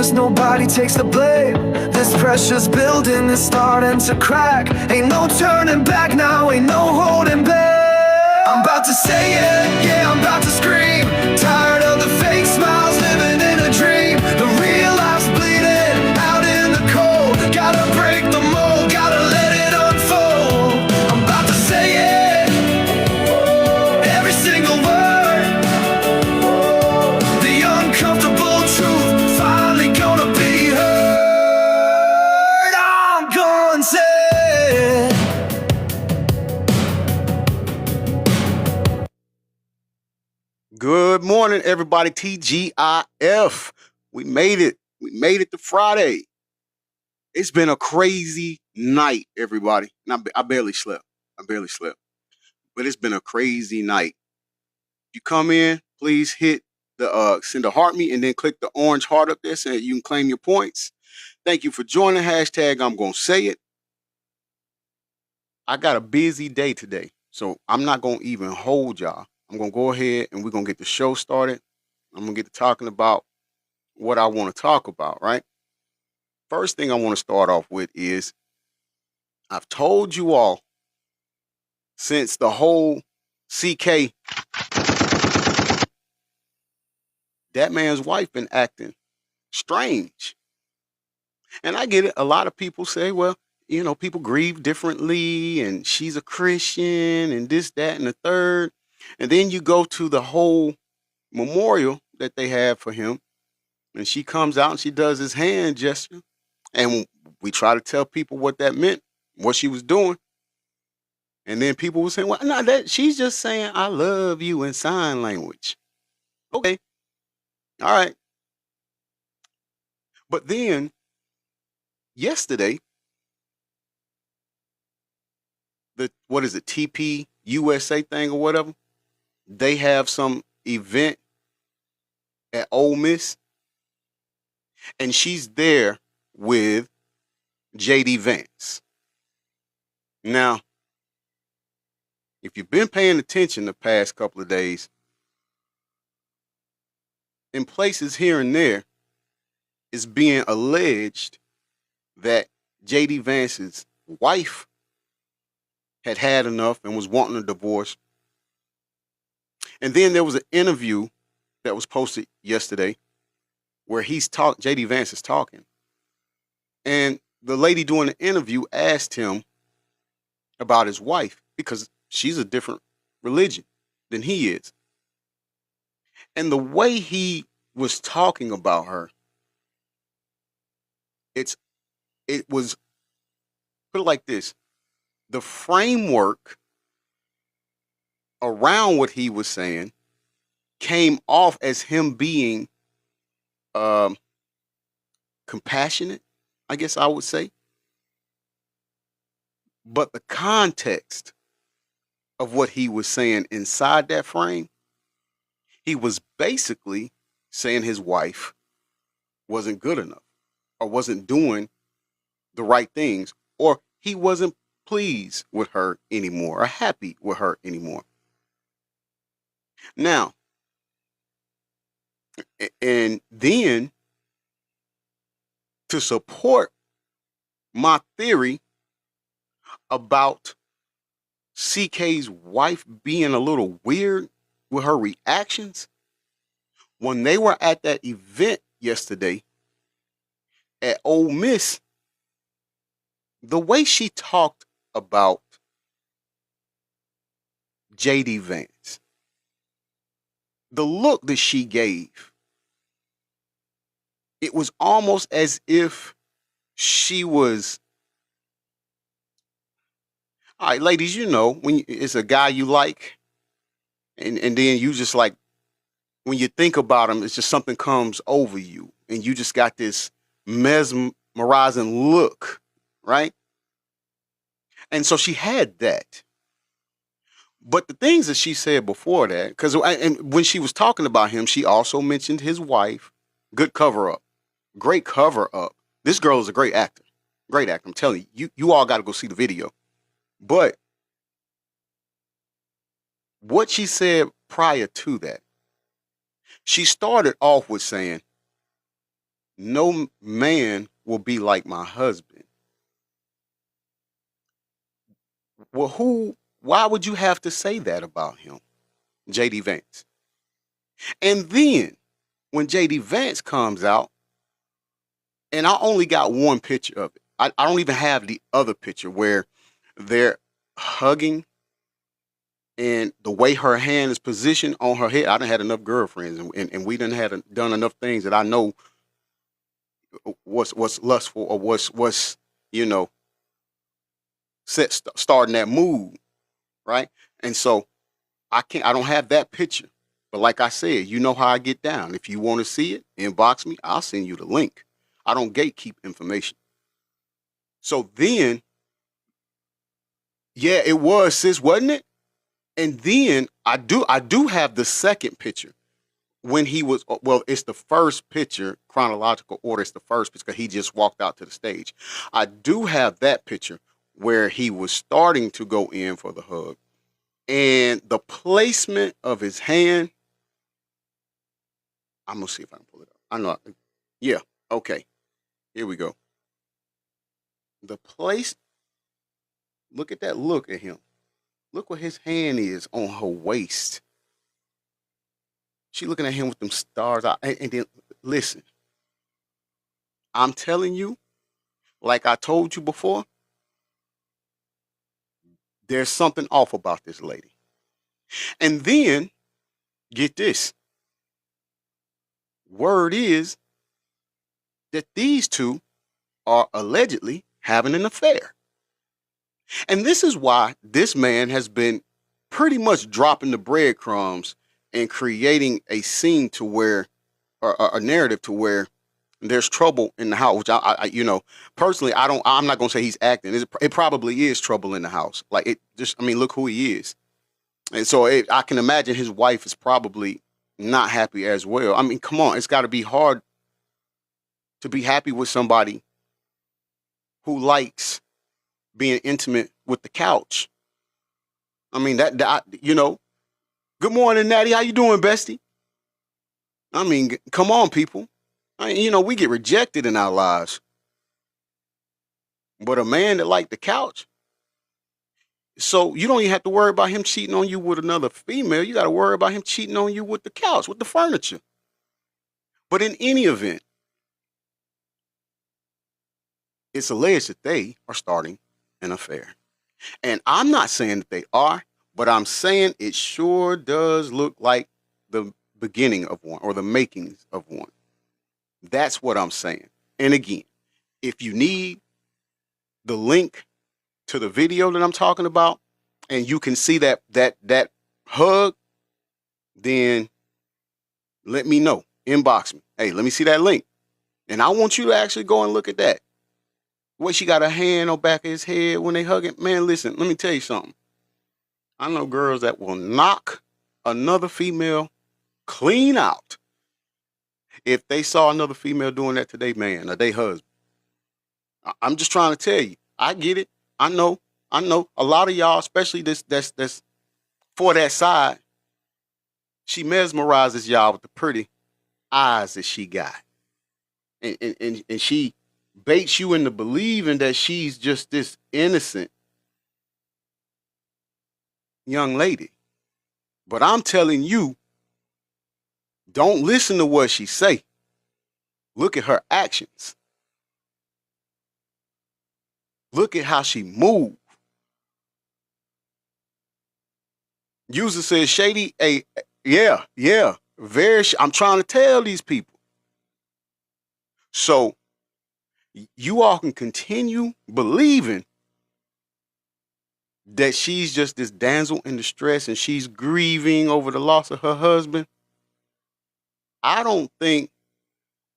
shoulders, nobody takes the blame. This pressure's building, it's starting to crack. Ain't no turning back now, ain't no holding back. I'm about to say it, yeah, I'm about to scream. Tired of the fake smiles, living in a dream. The real life's bleeding out in the cold. Gotta break the mold, gotta let it unfold. I'm about to say it, every single word. The uncomfortable truth finally gonna be heard. I'm gonna say it. Good morning, everybody. TGIF. We made it. We made it to Friday. It's been a crazy night, everybody. And I barely slept. But it's been a crazy night. If you come in, please hit the send a heart me and then click the orange heart up there so that you can claim your points. Thank you for joining. Hashtag I'm gonna say it. I got a busy day today, so I'm not gonna even hold y'all. I'm going to go ahead and we're going to get the show started. I'm going to get to talking about what I want to talk about, right? First thing I want to start off with is I've told you all since the whole CK, that man's wife been acting strange. And I get it. A lot of people say, well, you know, people grieve differently and she's a Christian and this, that, and the third. And then you go to the whole memorial that they have for him, and she comes out and she does his hand gesture, and we try to tell people what that meant, what she was doing, and then people were saying, "Well, no, that she's just saying I love you in sign language." Okay, all right, but then yesterday, the what is it, TP USA thing or whatever, they have some event at Ole Miss, and she's there with JD Vance. Now, if you've been paying attention the past couple of days, in places here and there, it's being alleged that JD Vance's wife had enough and was wanting a divorce. And then there was an interview that was posted yesterday where JD Vance is talking. And the lady doing the interview asked him about his wife because she's a different religion than he is. And the way he was talking about her, it was, put it like this, the framework around what he was saying came off as him being compassionate, I guess I would say. But the context of what he was saying inside that frame, he was basically saying his wife wasn't good enough or wasn't doing the right things, or he wasn't pleased with her anymore or happy with her anymore. Now, and then to support my theory about CK's wife being a little weird with her reactions, when they were at that event yesterday at Ole Miss, the way she talked about JD Vance, the look that she gave, it was almost as if she was, all right, ladies, you know, when it's a guy you like, and then you just like, when you think about him, it's just something comes over you, and you just got this mesmerizing look, right? And so she had that. But the things that she said before that, and when she was talking about him, she also mentioned his wife. Good cover up. Great cover up. This girl is a great actor. Great actor. I'm telling you, you all got to go see the video. But what she said prior to that, she started off with saying, no man will be like my husband. Well, why would you have to say that about him, JD Vance? And then when JD Vance comes out, and I only got one picture of it. I don't even have the other picture where they're hugging and the way her hand is positioned on her head. I done had enough girlfriends and we done enough things that I know what's lustful or what's you know starting that mood, right? And so I don't have that picture. But like I said, you know how I get down. If you want to see it, inbox me, I'll send you the link. I don't gatekeep information. So then, yeah, it was, sis, wasn't it? And then I do have the second picture when he was, well, it's the first picture, chronological order, it's the first picture because he just walked out to the stage. I do have that picture where he was starting to go in for the hug. And the placement of his hand, I'm gonna see if I can pull it up. I know. Yeah. Okay. Here we go. The place. Look at that. Look at him. Look what his hand is on her waist. She looking at him with them stars. And then listen. I'm telling you, like I told you before, there's something off about this lady. And then get this. Word is that these two are allegedly having an affair. And this is why this man has been pretty much dropping the breadcrumbs and creating a scene to where, or a narrative to where there's trouble in the house. Which personally, I'm not gonna say he's acting. It probably is trouble in the house. Like it just, I mean, look who he is. And so I can imagine his wife is probably not happy as well. I mean, come on, it's got to be hard to be happy with somebody who likes being intimate with the couch. I mean, good morning, Natty. How you doing, bestie? I mean, come on, people. We get rejected in our lives. But a man that like the couch, so you don't even have to worry about him cheating on you with another female. You got to worry about him cheating on you with the couch, with the furniture. But in any event, it's alleged that they are starting an affair. And I'm not saying that they are, but I'm saying it sure does look like the beginning of one or the makings of one. That's what I'm saying. And again, if you need the link to the video that I'm talking about and you can see that hug, then let me know. Inbox me. Hey, let me see that link. And I want you to actually go and look at that. What, she got a hand on back of his head when they hugging? Man, listen, let me tell you something. I know girls that will knock another female clean out if they saw another female doing that to their man or their husband. I'm just trying to tell you. I get it. I know. A lot of y'all, especially that's for that side, she mesmerizes y'all with the pretty eyes that she got. And she baits you into believing that she's just this innocent young lady. But I'm telling you, don't listen to what she say. Look at her actions. Look at how she move. User says shady. Yeah. Very. I'm trying to tell these people. So you all can continue believing that she's just this damsel in distress and she's grieving over the loss of her husband. I don't think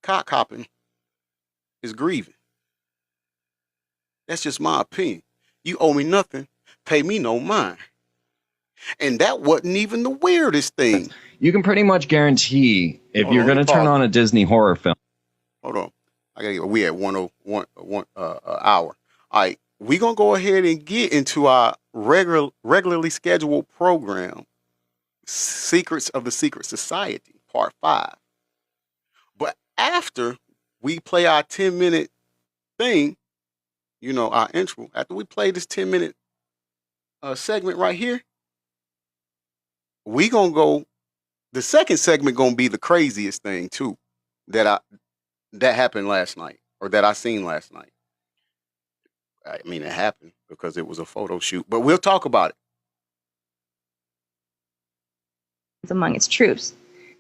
cock hopping is grieving. That's just my opinion. You owe me nothing, pay me no mind. And that wasn't even the weirdest thing. You can pretty much guarantee if you're going to turn on a Disney horror film. Hold on. We at 101 hour. All right. We're going to go ahead and get into our regularly scheduled program, Secrets of the Secret Society, Part 5. But after we play our 10-minute thing, our intro, after we play this 10-minute segment right here, we gonna go. The second segment gonna be the craziest thing too that happened last night, or that I seen last night. I mean, it happened because it was a photo shoot, but we'll talk about it. Among its troops,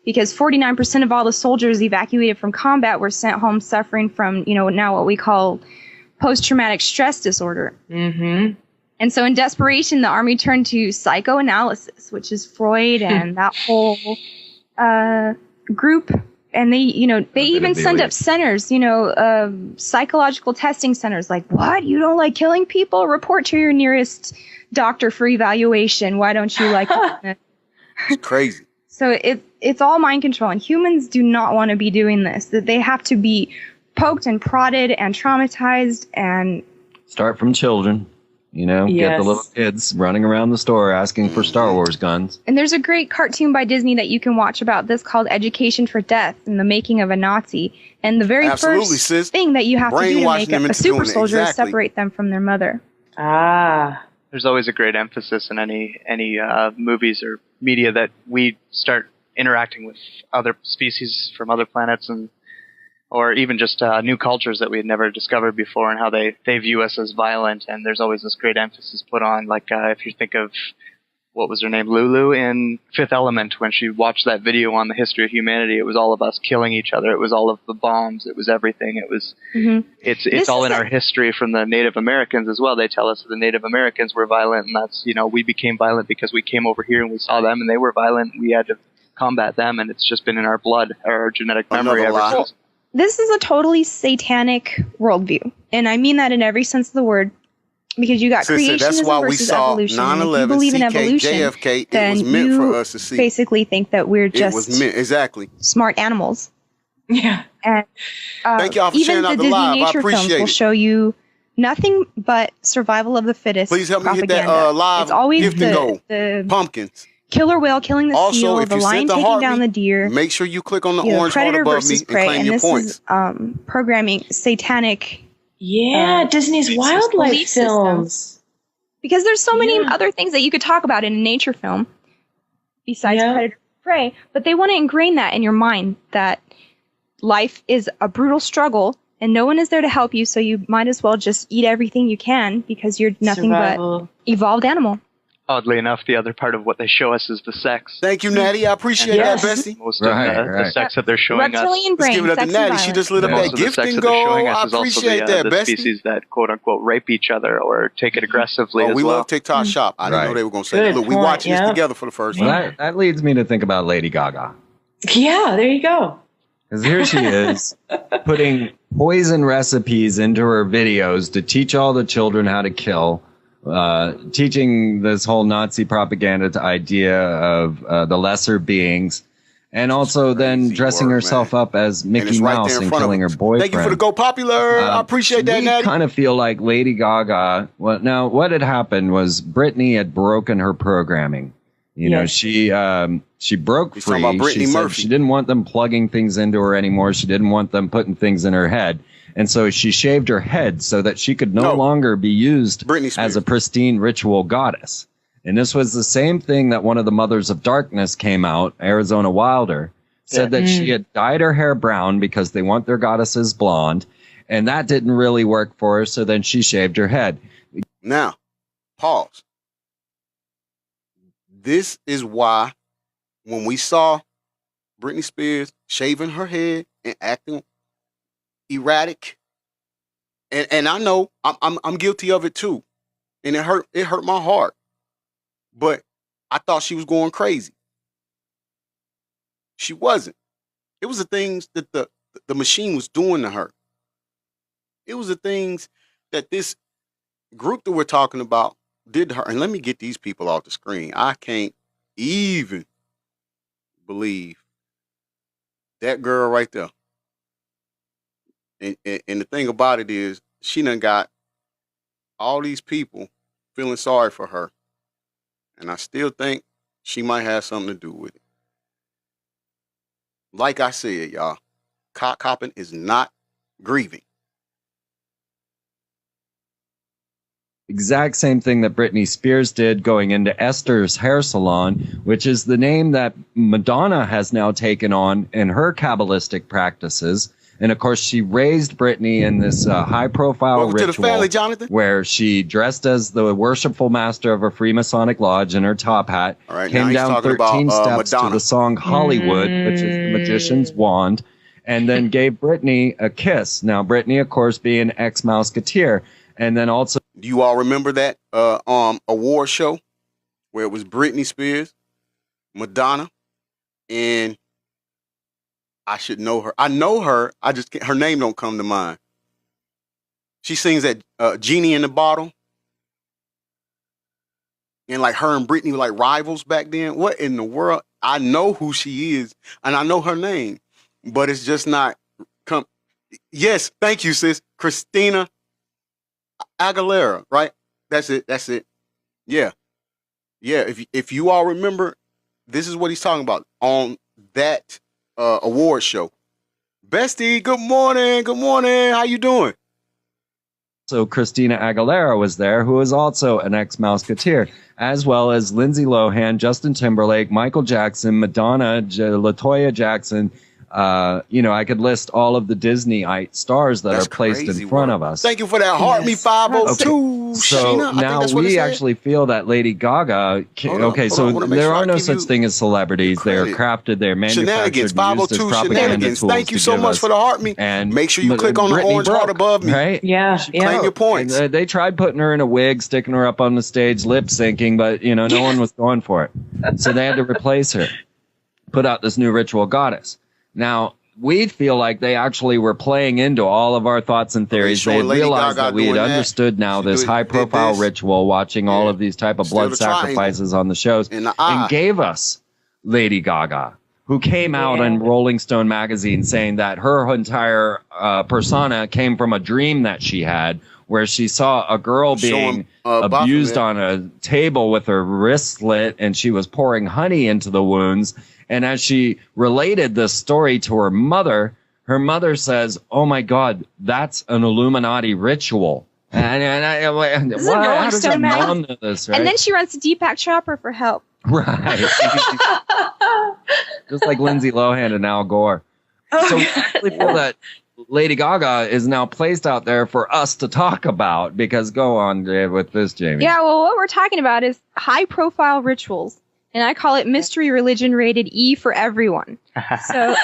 because 49% of all the soldiers evacuated from combat were sent home suffering from, now what we call post-traumatic stress disorder. Mm-hmm. And so in desperation, the Army turned to psychoanalysis, which is Freud and that whole group. And they even send up centers, psychological testing centers. Like, what? You don't like killing people? Report to your nearest doctor for evaluation. Why don't you like it? It's crazy. So it's all mind control. And humans do not want to be doing this. That they have to be poked and prodded and traumatized and... Start from children. Get the little kids running around the store asking for Star Wars guns. And there's a great cartoon by Disney that you can watch about this called Education for Death and the Making of a Nazi. And the very first thing that you have to do to make a super soldier is separate them from their mother. Ah. There's always a great emphasis in any movies or media that we start interacting with other species from other planets or even just new cultures that we had never discovered before, and how they view us as violent. And there's always this great emphasis put on, like if you think of, what was her name, Lulu in Fifth Element, when she watched that video on the history of humanity, it was all of us killing each other. It was all of the bombs. It was everything. It was, it's all in our history from the Native Americans as well. They tell us that the Native Americans were violent, and that's, we became violent because we came over here and we saw them and they were violent. And we had to combat them, and it's just been in our blood, our genetic memory ever since. This is a totally satanic worldview, and I mean that in every sense of the word, because you got creationism that's why we versus saw evolution. 9/11, If you believe in CK, evolution, JFK, then it was meant you for us to see. basically think that we're just exactly smart animals. Yeah. And thank y'all for even sharing the out the Disney live. I nature films appreciate will it. show you nothing but survival of the fittest. Please help me hit propaganda. that live It's always gift and goal. the Pumpkins. killer whale killing the Also, seal, if the you lion sent the taking down the heartbeat, deer. make sure you click on the orange heart predator above me versus and prey, claim and your this points. is programming satanic. Yeah, Disney's wildlife belief system. films. Because there's so many other things that you could talk about in a nature film besides predator and prey, but they want to ingrain that in your mind that life is a brutal struggle and no one is there to help you, so you might as well just eat everything you can because you're nothing but evolved animal. Oddly enough, the other part of what they show us is the sex. Thank you, Natty. I appreciate that, Bessie. Most of the sex that they're showing us. Reptilian brain, Let's give it up to sex and Natty. violence. She just lit up Most that of the gift sex and that they're showing go. us I is also appreciate that, the Bessie. species that quote-unquote rape each other or take it aggressively Oh, as we well. love TikTok Shop. I didn't know they were going to say that. Good Look, we point, watching this together for the first Well, time. that leads me to think about Lady Gaga. Yeah, there you go. Because here she is putting poison recipes into her videos to teach all the children how to kill, teaching this whole Nazi propaganda to idea of the lesser beings, and also then dressing herself up as Mickey Mouse and killing her boyfriend. Thank you for the Go Popular. I appreciate that, Natty. I kind of feel like Lady Gaga. Well, now what had happened was Britney had broken her programming. You know, she broke free. She said she didn't want them plugging things into her anymore. She didn't want them putting things in her head. And so she shaved her head so that she could no longer be used as a pristine ritual goddess. And this was the same thing that one of the Mothers of Darkness came out, Arizona Wilder, said that she had dyed her hair brown because they want their goddesses blonde. And that didn't really work for her. So then she shaved her head. Now, pause. This is why when we saw Britney Spears shaving her head and acting erratic, and I know I'm guilty of it too, and it hurt my heart, but I thought she was going crazy. She wasn't. It was the things that the machine was doing to her. It was the things that this group that we're talking about did to her. And let me get these people off the screen. I can't even believe that girl right there. And the thing about it is, she done got all these people feeling sorry for her. And I still think she might have something to do with it. Like I said, y'all, copping is not grieving. Exact same thing that Britney Spears did going into Esther's hair salon, which is the name that Madonna has now taken on in her Kabbalistic practices. And of course, she raised Britney in this high-profile ritual to the family, Jonathan. Where she dressed as the worshipful master of a Freemasonic lodge in her top hat, came down 13 steps to the song Hollywood, which is the magician's wand, and then gave Britney a kiss. Now, Britney, of course, being ex-Mouseketeer. And then also... Do you all remember that award show where it was Britney Spears, Madonna, and... I should know her. I know her. I just can't, her name don't come to mind. She sings that Genie in the Bottle. And like her and Britney were like rivals back then. What in the world? I know who she is and I know her name, but it's just not come. Yes, thank you, sis. Christina Aguilera, right? That's it. That's it. Yeah. Yeah. If you all remember, this is what he's talking about on that award show. Bestie, good morning. Good morning. How you doing? So Christina Aguilera was there, who is also an ex-Mouseketeer, as well as Lindsay Lohan, Justin Timberlake, Michael Jackson, Madonna, LaToya Jackson. I could list all of the Disney-ite stars that are placed in front of us. Thank you for that heart me 502. Okay. So now we actually feel that Lady Gaga. There are no such thing as celebrities. They are crafted. They're manufactured, used as propaganda tools. Thank you so much for the heart me. And make sure you click on the orange heart above me. Right? Yeah. Claim your points. They tried putting her in a wig, sticking her up on the stage, lip syncing, but no one was going for it. So they had to replace her. Put out this new ritual goddess. Now, we feel like they actually were playing into all of our thoughts and theories. They realized that we had understood now this high-profile ritual, watching all of these type of blood sacrifices on the shows, and gave us Lady Gaga, who came out in Rolling Stone magazine saying that her entire persona came from a dream that she had, where she saw a girl being abused on a table with her wrist slit, and she was pouring honey into the wounds. And as she related this story to her mother says, "Oh my God, that's an Illuminati ritual." And how does your mom know this, right? And then she runs to Deepak Chopra for help. Right. Just like Lindsay Lohan and Al Gore. So we actually feel that Lady Gaga is now placed out there for us to talk about, because go on, Jay, with this, Jamie. Yeah, well, what we're talking about is high-profile rituals. And I call it mystery religion rated E for everyone. So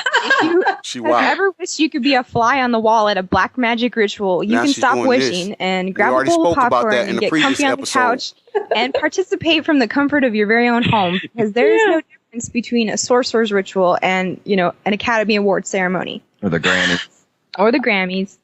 if you ever wish you could be a fly on the wall at a black magic ritual, you can stop wishing and grab a bowl of popcorn and get comfy on the couch and participate from the comfort of your very own home. Because there is no difference between a sorcerer's ritual and, an Academy Award ceremony. Or the Grammys.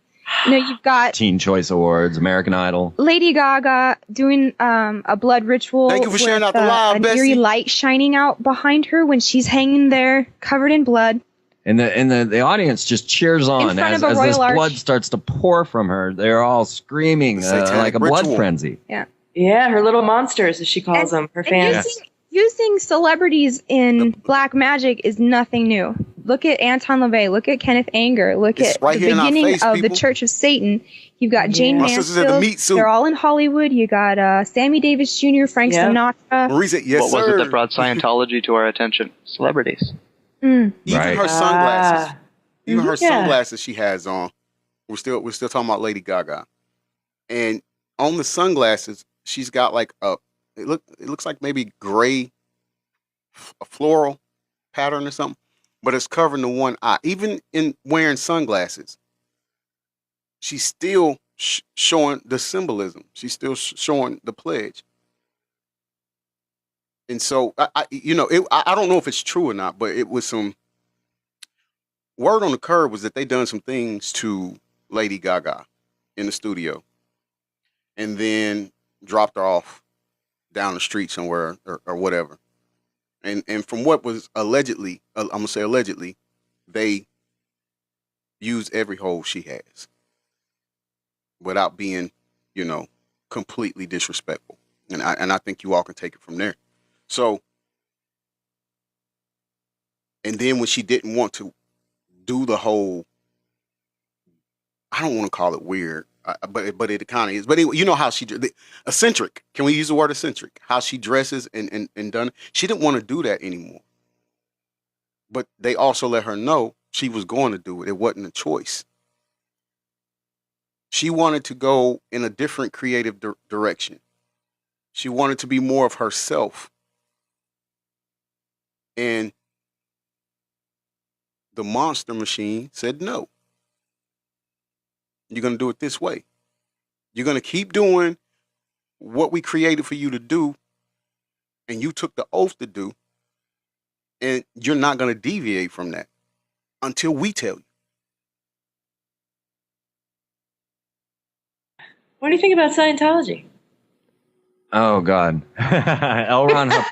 You've got Teen Choice Awards, American Idol. Lady Gaga doing a blood ritual. Thank you for sharing out the live, an eerie light shining out behind her when she's hanging there covered in blood. And the audience just cheers on as this blood starts to pour from her. They're all screaming like a blood frenzy. Yeah. Yeah, her little monsters, as she calls them, her fans. Using celebrities in black magic is nothing new. Look at Anton LaVey. Look at Kenneth Anger. Look at the beginning of the Church of Satan. You've got Jane Mansfield. They're all in Hollywood. You got Sammy Davis Jr., Frank Sinatra. Marisa, what was it that brought Scientology to our attention? Celebrities. Even her sunglasses. Even her sunglasses she has on. We're still talking about Lady Gaga. And on the sunglasses, she's got like it looks like maybe gray, a floral pattern or something, but it's covering the one eye. Even in wearing sunglasses, she's still showing the symbolism. She's still showing the pledge. And so, I don't know if it's true or not, but it was some word on the curb was that they done some things to Lady Gaga in the studio, and then dropped her off down the street somewhere or whatever. And from what was allegedly, I'm going to say allegedly, they used every hole she has without being, completely disrespectful. And I think you all can take it from there. So, and then when she didn't want to do the whole I don't want to call it weird, but it kind of is. But you know how eccentric. Can we use the word eccentric? How she dresses and done. She didn't want to do that anymore. But they also let her know she was going to do it. It wasn't a choice. She wanted to go in a different creative direction. She wanted to be more of herself. And the monster machine said no. You're going to do it this way. You're going to keep doing what we created for you to do, and you took the oath to do, and you're not going to deviate from that until we tell you. What do you think about Scientology? Oh God, L. Ron Hubbard.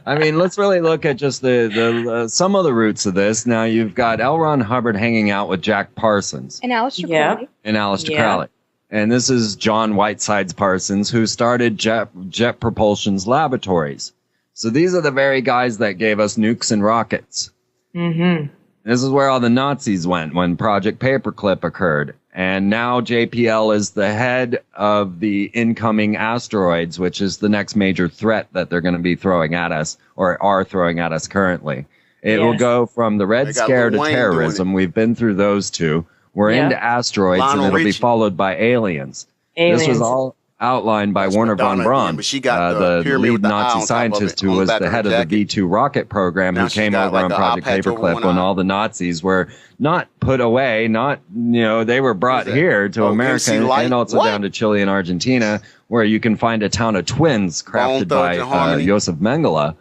I mean, let's really look at just the some of the roots of this. Now you've got L. Ron Hubbard hanging out with Jack Parsons and Aleister Crowley. And Aleister Crowley. And this is John Whitesides Parsons, who started Jet Propulsion's laboratories. So these are the very guys that gave us nukes and rockets. Mm-hmm. This is where all the Nazis went when Project Paperclip occurred. And now JPL is the head of the incoming asteroids, which is the next major threat that they're going to be throwing at us, or are throwing at us currently. It will go from the Red Scare to terrorism. We've been through those two. We're into asteroids, and it'll be followed by aliens. This was all outlined by Werner von Braun, the lead Nazi scientist who was the head of the V-2 rocket program, who came over on Project Paperclip when all the Nazis were not put away, they were brought here to America and also down to Chile and Argentina, where you can find a town of twins crafted by Josef Mengele,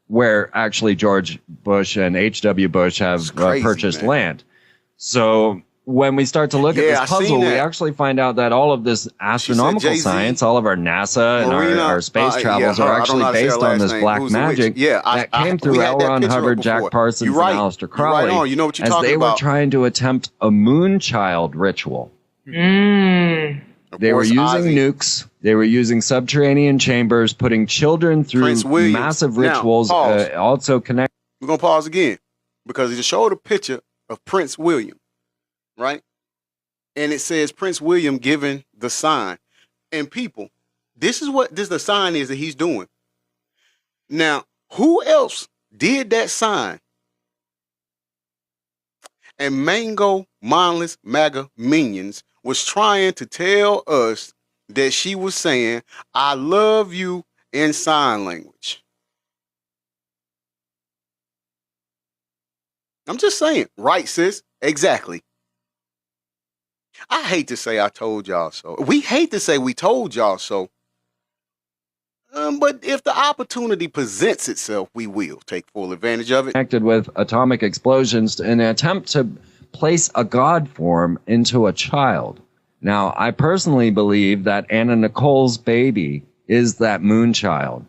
where actually George Bush and H.W. Bush have purchased land. So when we start to look at this puzzle, we actually find out that all of this astronomical science, all of our NASA and our space travels are actually based on this black magic that came through L. Ron Hubbard, Jack Parsons, and Aleister Crowley, as they were trying to attempt a moonchild ritual. They were using nukes. They were using subterranean chambers, putting children through massive rituals. Also connect. We're going to pause again because he showed a picture of Prince William. Right? And it says Prince William giving the sign. And people, this is what the sign is that he's doing. Now, who else did that sign? And Mango Mindless MAGA Minions was trying to tell us that she was saying, I love you in sign language. I'm just saying. Right, sis? Exactly. I hate to say I told y'all so. We hate to say we told y'all so. But if the opportunity presents itself, we will take full advantage of it. Connected with atomic explosions in an attempt to place a god form into a child. Now, I personally believe that Anna Nicole's baby is that moon child.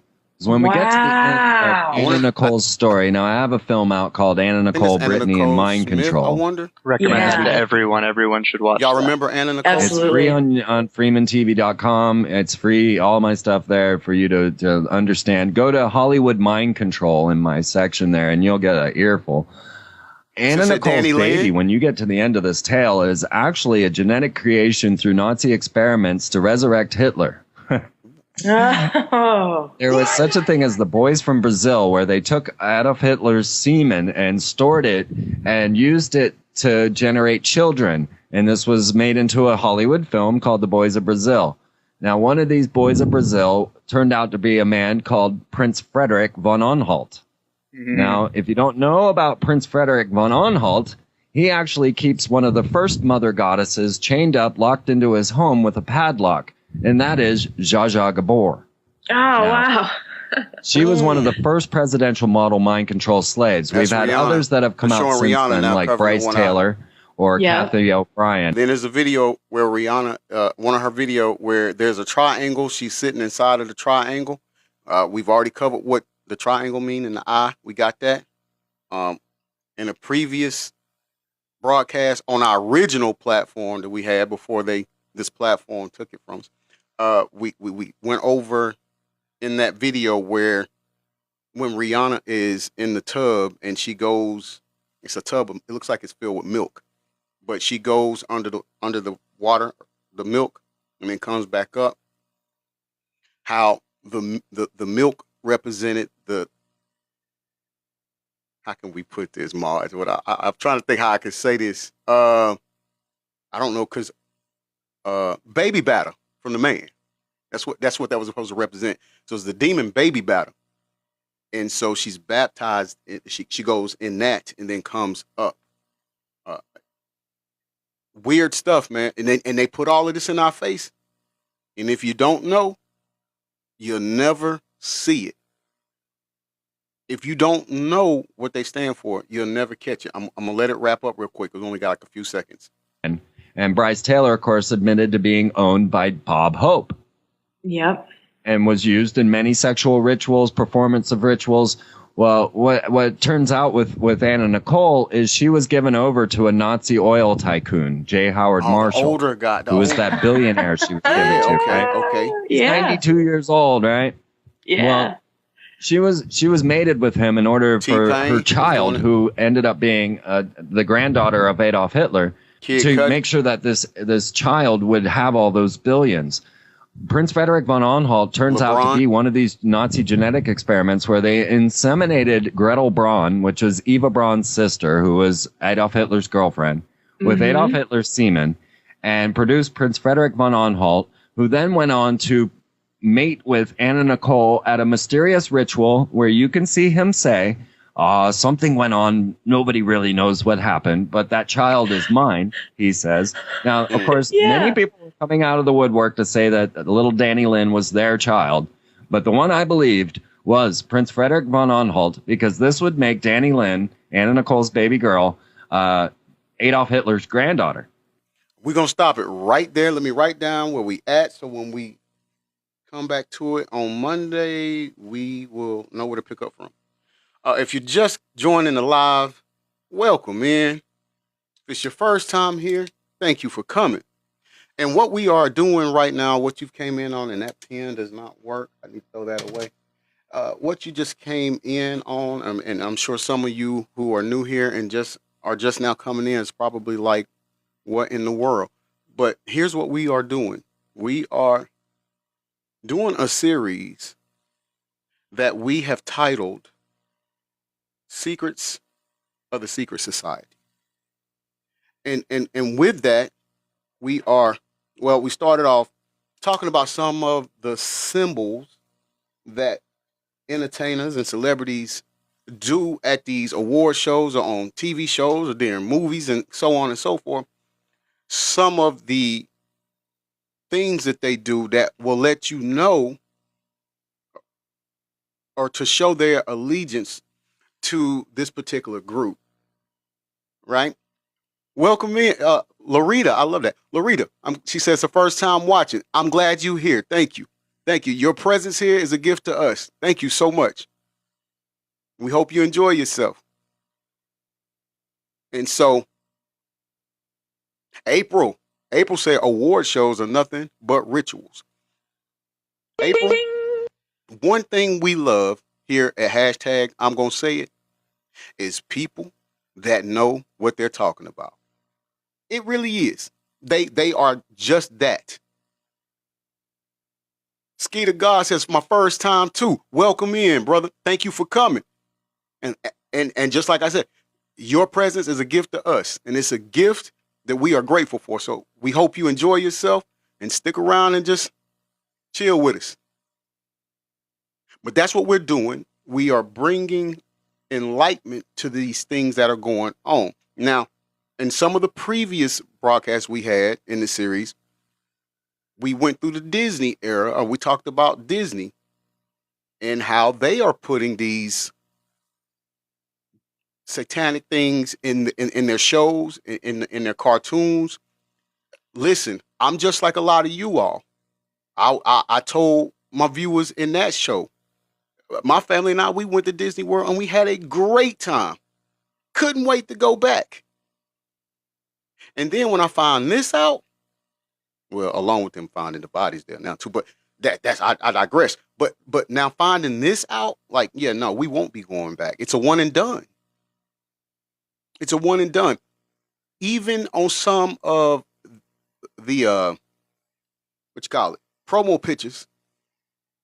When we get to the end of Anna Nicole's story, now I have a film out called Anna Nicole, Brittany, and Mind Control. I wonder. Recommend it to everyone. Everyone should watch. Y'all remember Anna Nicole? Absolutely. It's free on freemantv.com. It's free, all my stuff there for you to understand. Go to Hollywood Mind Control in my section there, and you'll get an earful. Anna Nicole's baby, when you get to the end of this tale, is actually a genetic creation through Nazi experiments to resurrect Hitler. There was such a thing as the Boys from Brazil, where they took Adolf Hitler's semen and stored it and used it to generate children. And this was made into a Hollywood film called The Boys of Brazil. Now, one of these Boys of Brazil turned out to be a man called Prince Frederick von Anhalt. Now, if you don't know about Prince Frederick von Anhalt, he actually keeps one of the first mother goddesses chained up, locked into his home with a padlock. And that is Zsa Zsa Gabor. Wow. She was one of the first presidential model mind control slaves. We've had others that have come out since then, like Bryce Taylor or Kathy O'Brien. Then there's a video where Rihanna, one of her video where there's a triangle. She's sitting inside of the triangle. We've already covered what the triangle mean in the eye. We got that. In a previous broadcast on our original platform that we had before this platform took it from us. We went over in that video where when Rihanna is in the tub and she goes, it's a tub, it looks like it's filled with milk. but she goes under the water, the milk, and then comes back up. How the milk represented the, how can we put this, Mars? I'm trying to think how I can say this. I don't know, cause baby batter from the man. That's what that was supposed to represent. So it's the demon baby batter, and so she's baptized. She goes in that, and then comes up. Uh, Weird stuff, man. And they put all of this in our face, and if you don't know, you'll never see it. If you don't know what they stand for, you'll never catch it. I'm gonna let it wrap up real quick. We've only got like a few seconds. And Bryce Taylor, of course, admitted to being owned by Bob Hope. Yep. And was used in many sexual rituals, performance of rituals. Well, what turns out with Anna Nicole is she was given over to a Nazi oil tycoon, J. Howard Marshall, the older guy, who was that billionaire she was given to. Okay. He's 92 years old, right? Yeah. Well, she was mated with him in order for her child, who ended up being the granddaughter of Adolf Hitler, to make sure that this child would have all those billions. Prince Frederick von Anhalt turns out to be one of these Nazi genetic experiments where they inseminated Gretel Braun, which was Eva Braun's sister, who was Adolf Hitler's girlfriend, with Adolf Hitler's semen, and produced Prince Frederick von Anhalt, who then went on to mate with Anna Nicole at a mysterious ritual where you can see him say, something went on. Nobody really knows what happened, but that child is mine, he says. Now, of course, many people are coming out of the woodwork to say that little Danny Lynn was their child. But the one I believed was Prince Frederick von Anhalt, because this would make Danny Lynn, Anna Nicole's baby girl, Adolf Hitler's granddaughter. We're going to stop it right there. Let me write down where we at, so when we come back to it on Monday, we will know where to pick up from. If you're just joining the live, welcome in. If it's your first time here, thank you for coming. And what we are doing right now, what you came in on, and that pen does not work. I need to throw that away. What you just came in on, and I'm sure some of you who are new here and are just now coming in is probably like, what in the world? But here's what we are doing. We are doing a series that we have titled Secrets of the Secret Society. And with that, we started off talking about some of the symbols that entertainers and celebrities do at these award shows or on TV shows or during movies and so on and so forth. Some of the things that they do that will let you know or to show their allegiance to this particular group, right? Welcome in, Larita. I love that. Larita, she says, the first time watching. I'm glad you're here. Thank you. Thank you. Your presence here is a gift to us. Thank you so much. We hope you enjoy yourself. And so, April said award shows are nothing but rituals. April, one thing we love here at hashtag, I'm going to say it, is people that know what they're talking about. It really is. They are just that. Skeeter God says, my first time too. Welcome in, brother. Thank you for coming. And just like I said, your presence is a gift to us, and it's a gift that we are grateful for. So we hope you enjoy yourself and stick around and just chill with us. But that's what we're doing. We are bringing enlightenment to these things that are going on. Now, in some of the previous broadcasts we had in the series, we went through the Disney era, or we talked about Disney and how they are putting these satanic things in their shows, in their cartoons. Listen, I'm just like a lot of you all. I told my viewers in that show, my family and I, we went to Disney World and we had a great time. Couldn't wait to go back. And then when I found this out, well, along with them finding the bodies there now too, but I digress. But now finding this out, like, yeah, no, we won't be going back. It's a one and done. It's a one and done. even on some of the what you call it, promo pictures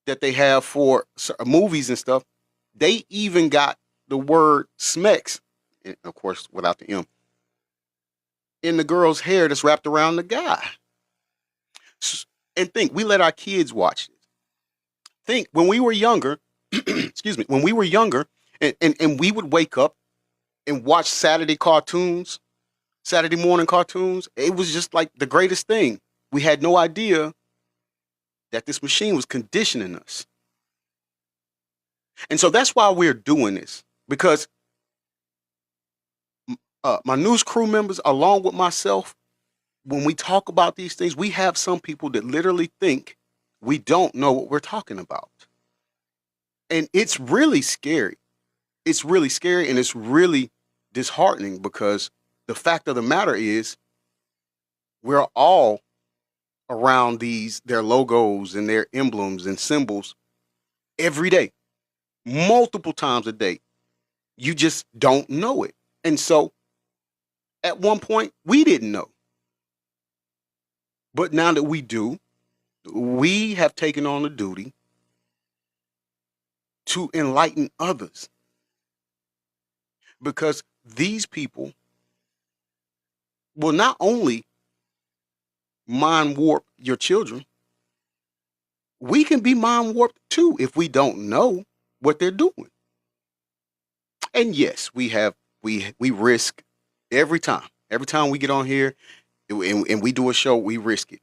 that they have for movies and stuff, they even got the word Smex, of course without the M, in the girl's hair that's wrapped around the guy. And think, we let our kids watch this. Think, when we were younger, excuse me, when we were younger, and we would wake up and watch Saturday morning cartoons, it was just like the greatest thing. We had no idea that this machine was conditioning us. And so that's why we're doing this, because my news crew members, along with myself, when we talk about these things, we have some people that literally think we don't know what we're talking about. And it's really scary. It's really scary, and it's really disheartening, because the fact of the matter is we're all around their logos and their emblems and symbols every day, multiple times a day. You just don't know it. And so at one point we didn't know. But now that we do, we have taken on the duty to enlighten others. Because these people will not only mind warp your children, we can be mind warped too if we don't know what they're doing. And yes, we risk every time. Every time we get on here and we do a show, we risk it.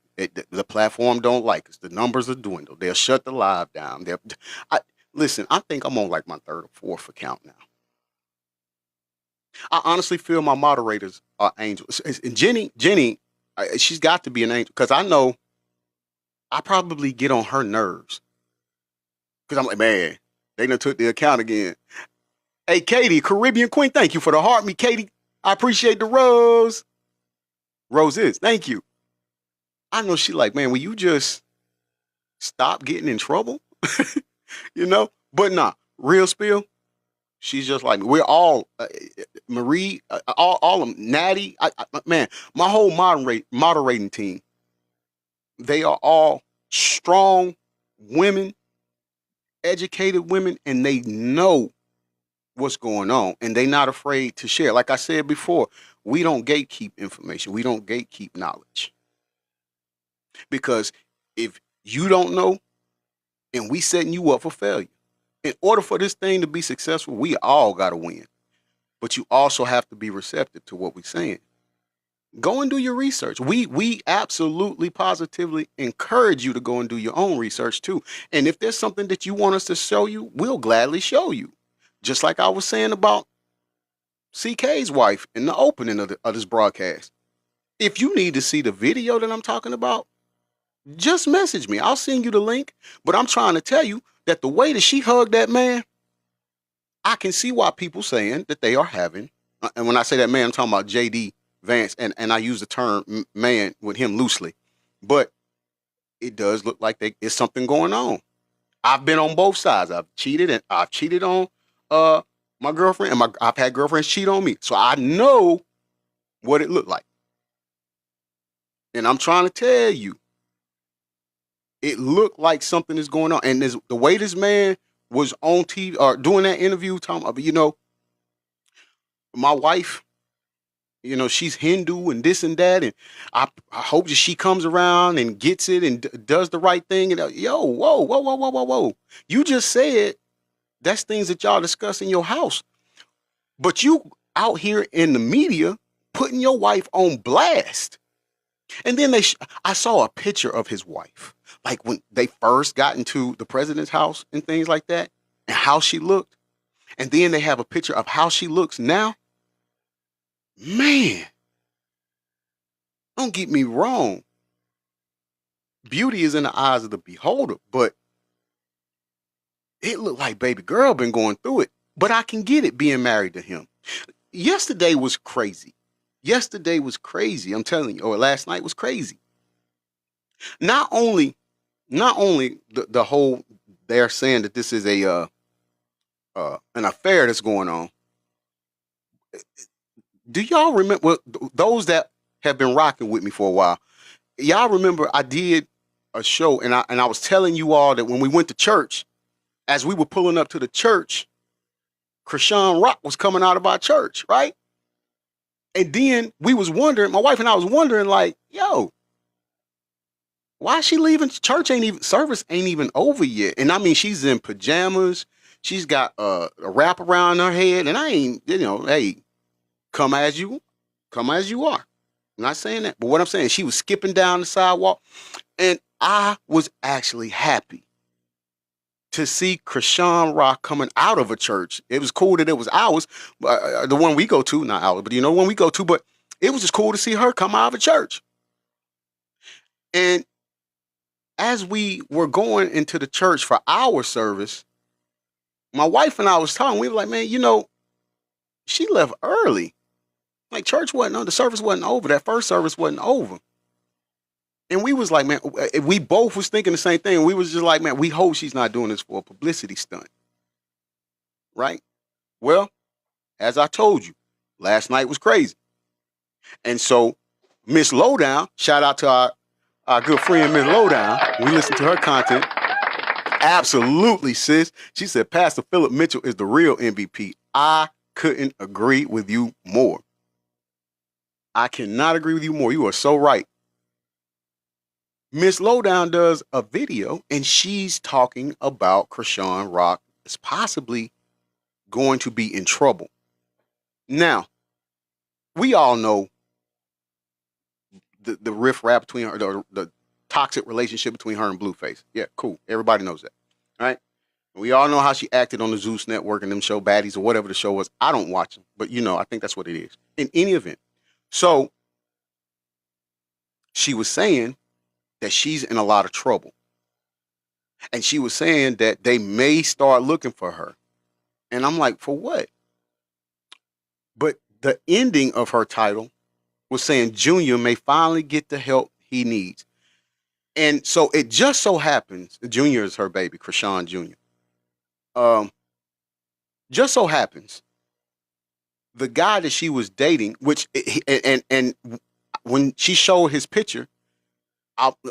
The platform don't like us. The numbers are dwindled. They'll shut the live down. Listen, I think I'm on like my third or fourth account now. I honestly feel my moderators are angels. And Jenny, she's got to be an angel, because I know I probably get on her nerves. Because I'm like, man, they done took the account again. Hey, Katie, Caribbean Queen, thank you for the heart, me, Katie. I appreciate the rose. Roses, thank you. I know she like, man, will you just stop getting in trouble? You know? But nah, real spill, she's just like me. We're all, Marie, all of them, Natty, man, my whole moderating team, they are all strong women, educated women, and they know what's going on, and they're not afraid to share. Like I said before, we don't gatekeep information. We don't gatekeep knowledge. Because if you don't know and we setting you up for failure, in order for this thing to be successful, we all got to win. But you also have to be receptive to what we're saying. Go and do your research. We absolutely positively encourage you to go and do your own research too. And if there's something that you want us to show you, we'll gladly show you. Just like I was saying about CK's wife in the opening of this broadcast. If you need to see the video that I'm talking about, just message me. I'll send you the link. But I'm trying to tell you that the way that she hugged that man, I can see why people saying that they are having, and when I say that man, I'm talking about JD Vance, and I use the term man with him loosely, but it does look like there's something going on. I've been on both sides. I've cheated on my girlfriend, and I've had girlfriends cheat on me. So I know what it looked like. And I'm trying to tell you, it looked like something is going on. And the way this man was on TV or doing that interview, talking about, you know, my wife, you know, she's Hindu and this and that, and I hope that she comes around and gets it and does the right thing. And whoa. You just said that's things that y'all discuss in your house. But you out here in the media putting your wife on blast. And then I saw a picture of his wife, like when they first got into the president's house and things like that, and how she looked. And then they have a picture of how she looks now. Man, don't get me wrong. Beauty is in the eyes of the beholder, but it looked like baby girl been going through it. But I can get it being married to him. Yesterday was crazy. I'm telling you, or last night was crazy. Not only the whole, they're saying that this is an affair that's going on. do y'all remember, well, those that have been rocking with me for a while, y'all remember I did a show and I was telling you all that when we went to church, as we were pulling up to the church, Krishan Rock was coming out of our church, right? And then we was wondering, my wife and I was wondering, like, yo, why is she leaving? Service ain't even over yet. And I mean, she's in pajamas. She's got a wrap around her head. And I ain't, hey, come as you are. I'm not saying that. But what I'm saying, she was skipping down the sidewalk. And I was actually happy to see Krishan Rock coming out of a church. It was cool that it was ours, the one we go to, not ours, but one we go to. But it was just cool to see her come out of a church. And as we were going into the church for our service, my wife and I was talking. We were like, man, she left early. Like, church wasn't on, the service wasn't over. That first service wasn't over. And we was like, man, we both was thinking the same thing. We was just like, man, we hope she's not doing this for a publicity stunt. Right? Well, as I told you, last night was crazy. And so Miss Lowdown, shout out to our good friend Miss Lowdown. We listen to her content. Absolutely, sis. She said Pastor Philip Mitchell is the real MVP. I couldn't agree with you more. I cannot agree with you more. You are so right. Miss Lowdown does a video and she's talking about Krishan Rock is possibly going to be in trouble. Now, we all know the riff-raff between her, the toxic relationship between her and Blueface. Yeah, cool. Everybody knows that. All right? We all know how she acted on the Zeus Network and them show baddies or whatever the show was. I don't watch them, but I think that's what it is. In any event. So, she was saying that she's in a lot of trouble. And she was saying that they may start looking for her. And I'm like, for what? But the ending of her title was saying Junior may finally get the help he needs. And so it just so happens, Junior is her baby, Krishan Jr. Just so happens, the guy that she was dating, which, and when she showed his picture,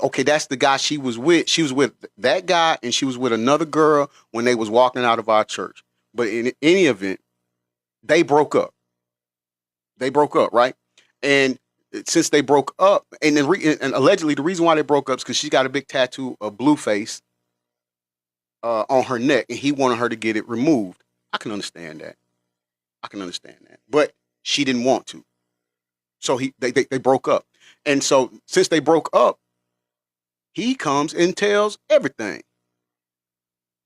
okay, that's the guy she was with. She was with that guy, and she was with another girl when they was walking out of our church. But in any event, they broke up. They broke up, right? And since they broke up, and allegedly the reason why they broke up is because she got a big tattoo of Blueface on her neck, and he wanted her to get it removed. I can understand that. But she didn't want to. So they broke up. And so since they broke up, he comes and tells everything.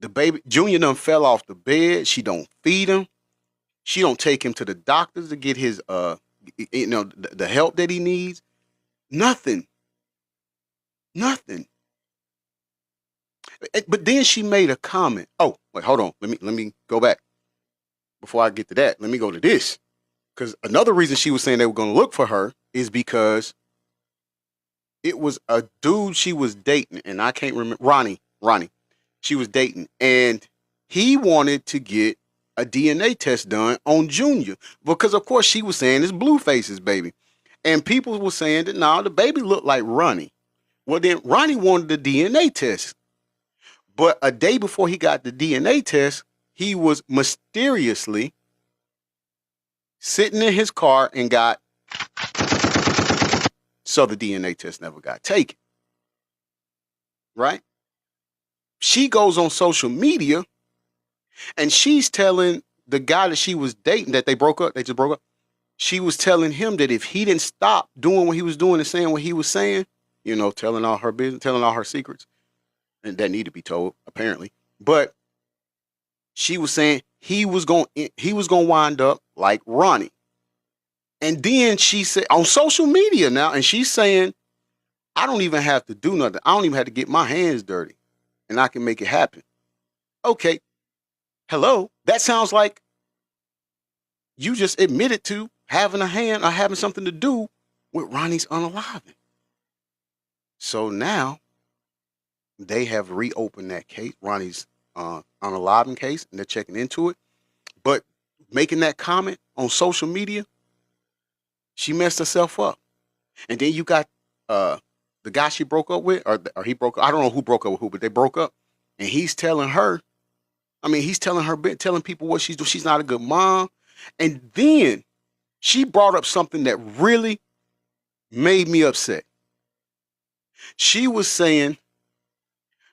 The baby, Junior done fell off the bed. She don't feed him. She don't take him to the doctors to get his, the help that he needs. Nothing. But then she made a comment. Oh, wait, hold on. Let me go back. Before I get to that, let me go to this. Because another reason she was saying they were going to look for her is because it was a dude she was dating, and I can't remember, Ronnie, she was dating, and he wanted to get a DNA test done on Junior, because of course she was saying it's Blueface's baby, and people were saying that no, the baby looked like Ronnie. Well, then Ronnie wanted the DNA test, but a day before he got the DNA test, he was mysteriously sitting in his car and so the DNA test never got taken. Right? She goes on social media and she's telling the guy that she was dating, that they just broke up. She was telling him that if he didn't stop doing what he was doing and saying what he was saying, telling all her business, telling all her secrets, and that need to be told, apparently. But she was saying he was going to wind up like Ronnie. And then she said on social media now, and she's saying, I don't even have to do nothing. I don't even have to get my hands dirty, and I can make it happen. Okay. Hello. That sounds like you just admitted to having a hand or having something to do with Ronnie's unaliving. So now they have reopened that case, Ronnie's unaliving case, and they're checking into it. But making that comment on social media, she messed herself up. And then you got the guy she broke up with, or he broke up. I don't know who broke up with who, but they broke up. And he's telling her, telling people what she's doing. She's not a good mom. And then she brought up something that really made me upset. She was saying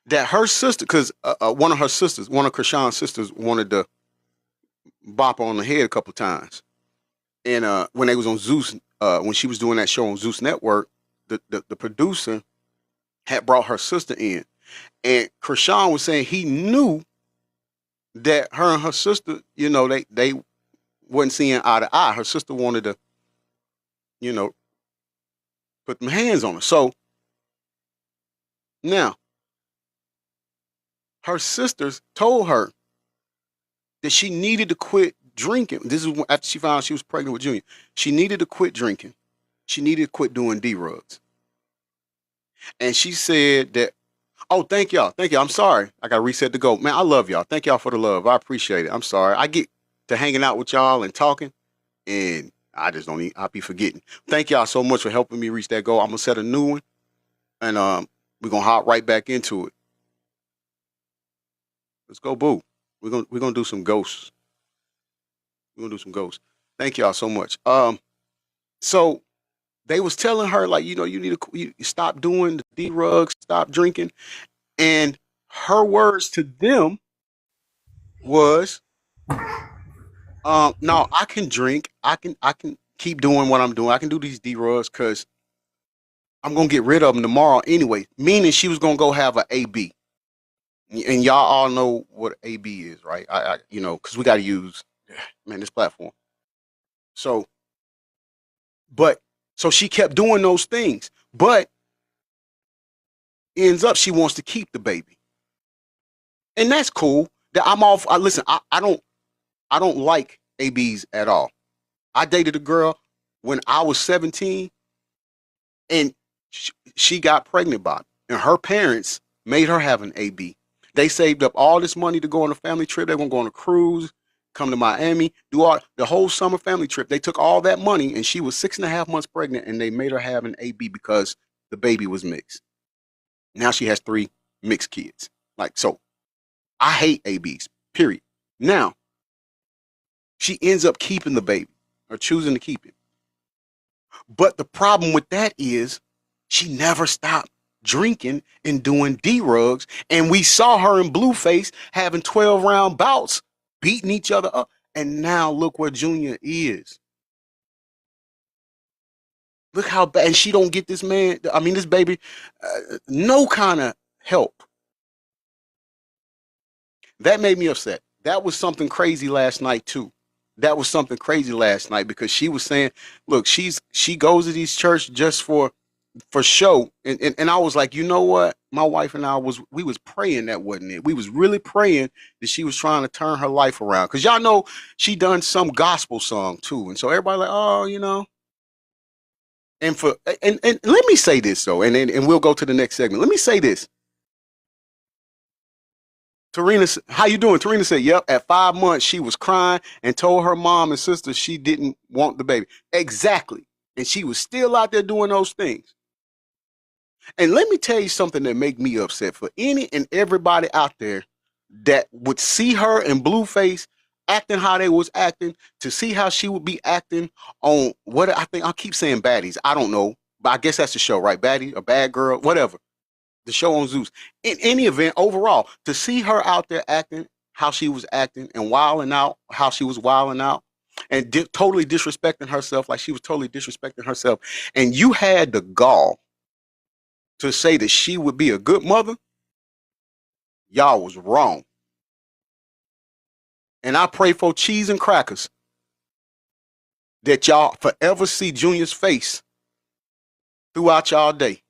that her sister, because one of Krishan's sisters wanted to bop her on the head a couple of times. And when they was on Zeus, when she was doing that show on Zeus Network, the producer had brought her sister in. And Krishan was saying he knew that her and her sister, they wasn't seeing eye to eye. Her sister wanted to, put them hands on her. So now her sisters told her that she needed to quit drinking. This is after she found out she was pregnant with Junior. She needed to quit drinking. She needed to quit doing D-rugs. And she said that, oh, thank y'all. Thank y'all. I'm sorry. I got to reset the goal. Man, I love y'all. Thank y'all for the love. I appreciate it. I'm sorry. I get to hanging out with y'all and talking, and I just don't I'll be forgetting. Thank y'all so much for helping me reach that goal. I'm going to set a new one, and we're going to hop right back into it. Let's go, boo. We're gonna do some ghosts. We're going to do some ghosts. Thank y'all so much. So they was telling her, like, you need to stop doing the D-rugs, stop drinking. And her words to them was, no, I can drink. I can keep doing what I'm doing. I can do these D-rugs because I'm going to get rid of them tomorrow anyway. Meaning she was going to go have an AB. And y'all all know what AB is, right? Because we got to use, this platform. So she kept doing those things, but ends up she wants to keep the baby. And that's cool. That I'm off. Listen, I don't like ABs at all. I dated a girl when I was 17 and she got pregnant by me, and her parents made her have an AB. They saved up all this money to go on a family trip. They were going to go on a cruise, come to Miami, do the whole summer family trip. They took all that money, and she was 6.5 months pregnant, and they made her have an AB because the baby was mixed. Now she has 3 mixed kids. So I hate ABs, period. Now, she ends up keeping the baby or choosing to keep it. But the problem with that is she never stopped drinking and doing D-rugs. And we saw her in Blueface having 12-round bouts, beating each other up. And now look where Junior is. Look how bad. And she don't get this baby, no kind of help. That made me upset. That was something crazy last night too. Because she was saying, look, she goes to these church just for show. And I was like, you know what? My wife and I we was praying that wasn't it. We was really praying that she was trying to turn her life around. Cause y'all know she done some gospel song too. And so everybody like, oh, and let me say this though, and we'll go to the next segment. Let me say this. Tarina, how you doing? Tarina said, yep, at 5 months, she was crying and told her mom and sister she didn't want the baby. Exactly. And she was still out there doing those things. And let me tell you something that make me upset for any and everybody out there that would see her in Blueface acting how they was acting, to see how she would be acting on what I think, I keep saying baddies. I don't know, but I guess that's the show, right? Baddie, a bad girl, whatever. The show on Zeus. In any event, overall, to see her out there acting how she was acting and wilding out how she was wilding out and totally disrespecting herself like she was totally disrespecting herself, and you had the gall to say that she would be a good mother, y'all was wrong. And I pray for cheese and crackers that y'all forever see Junior's face throughout y'all day.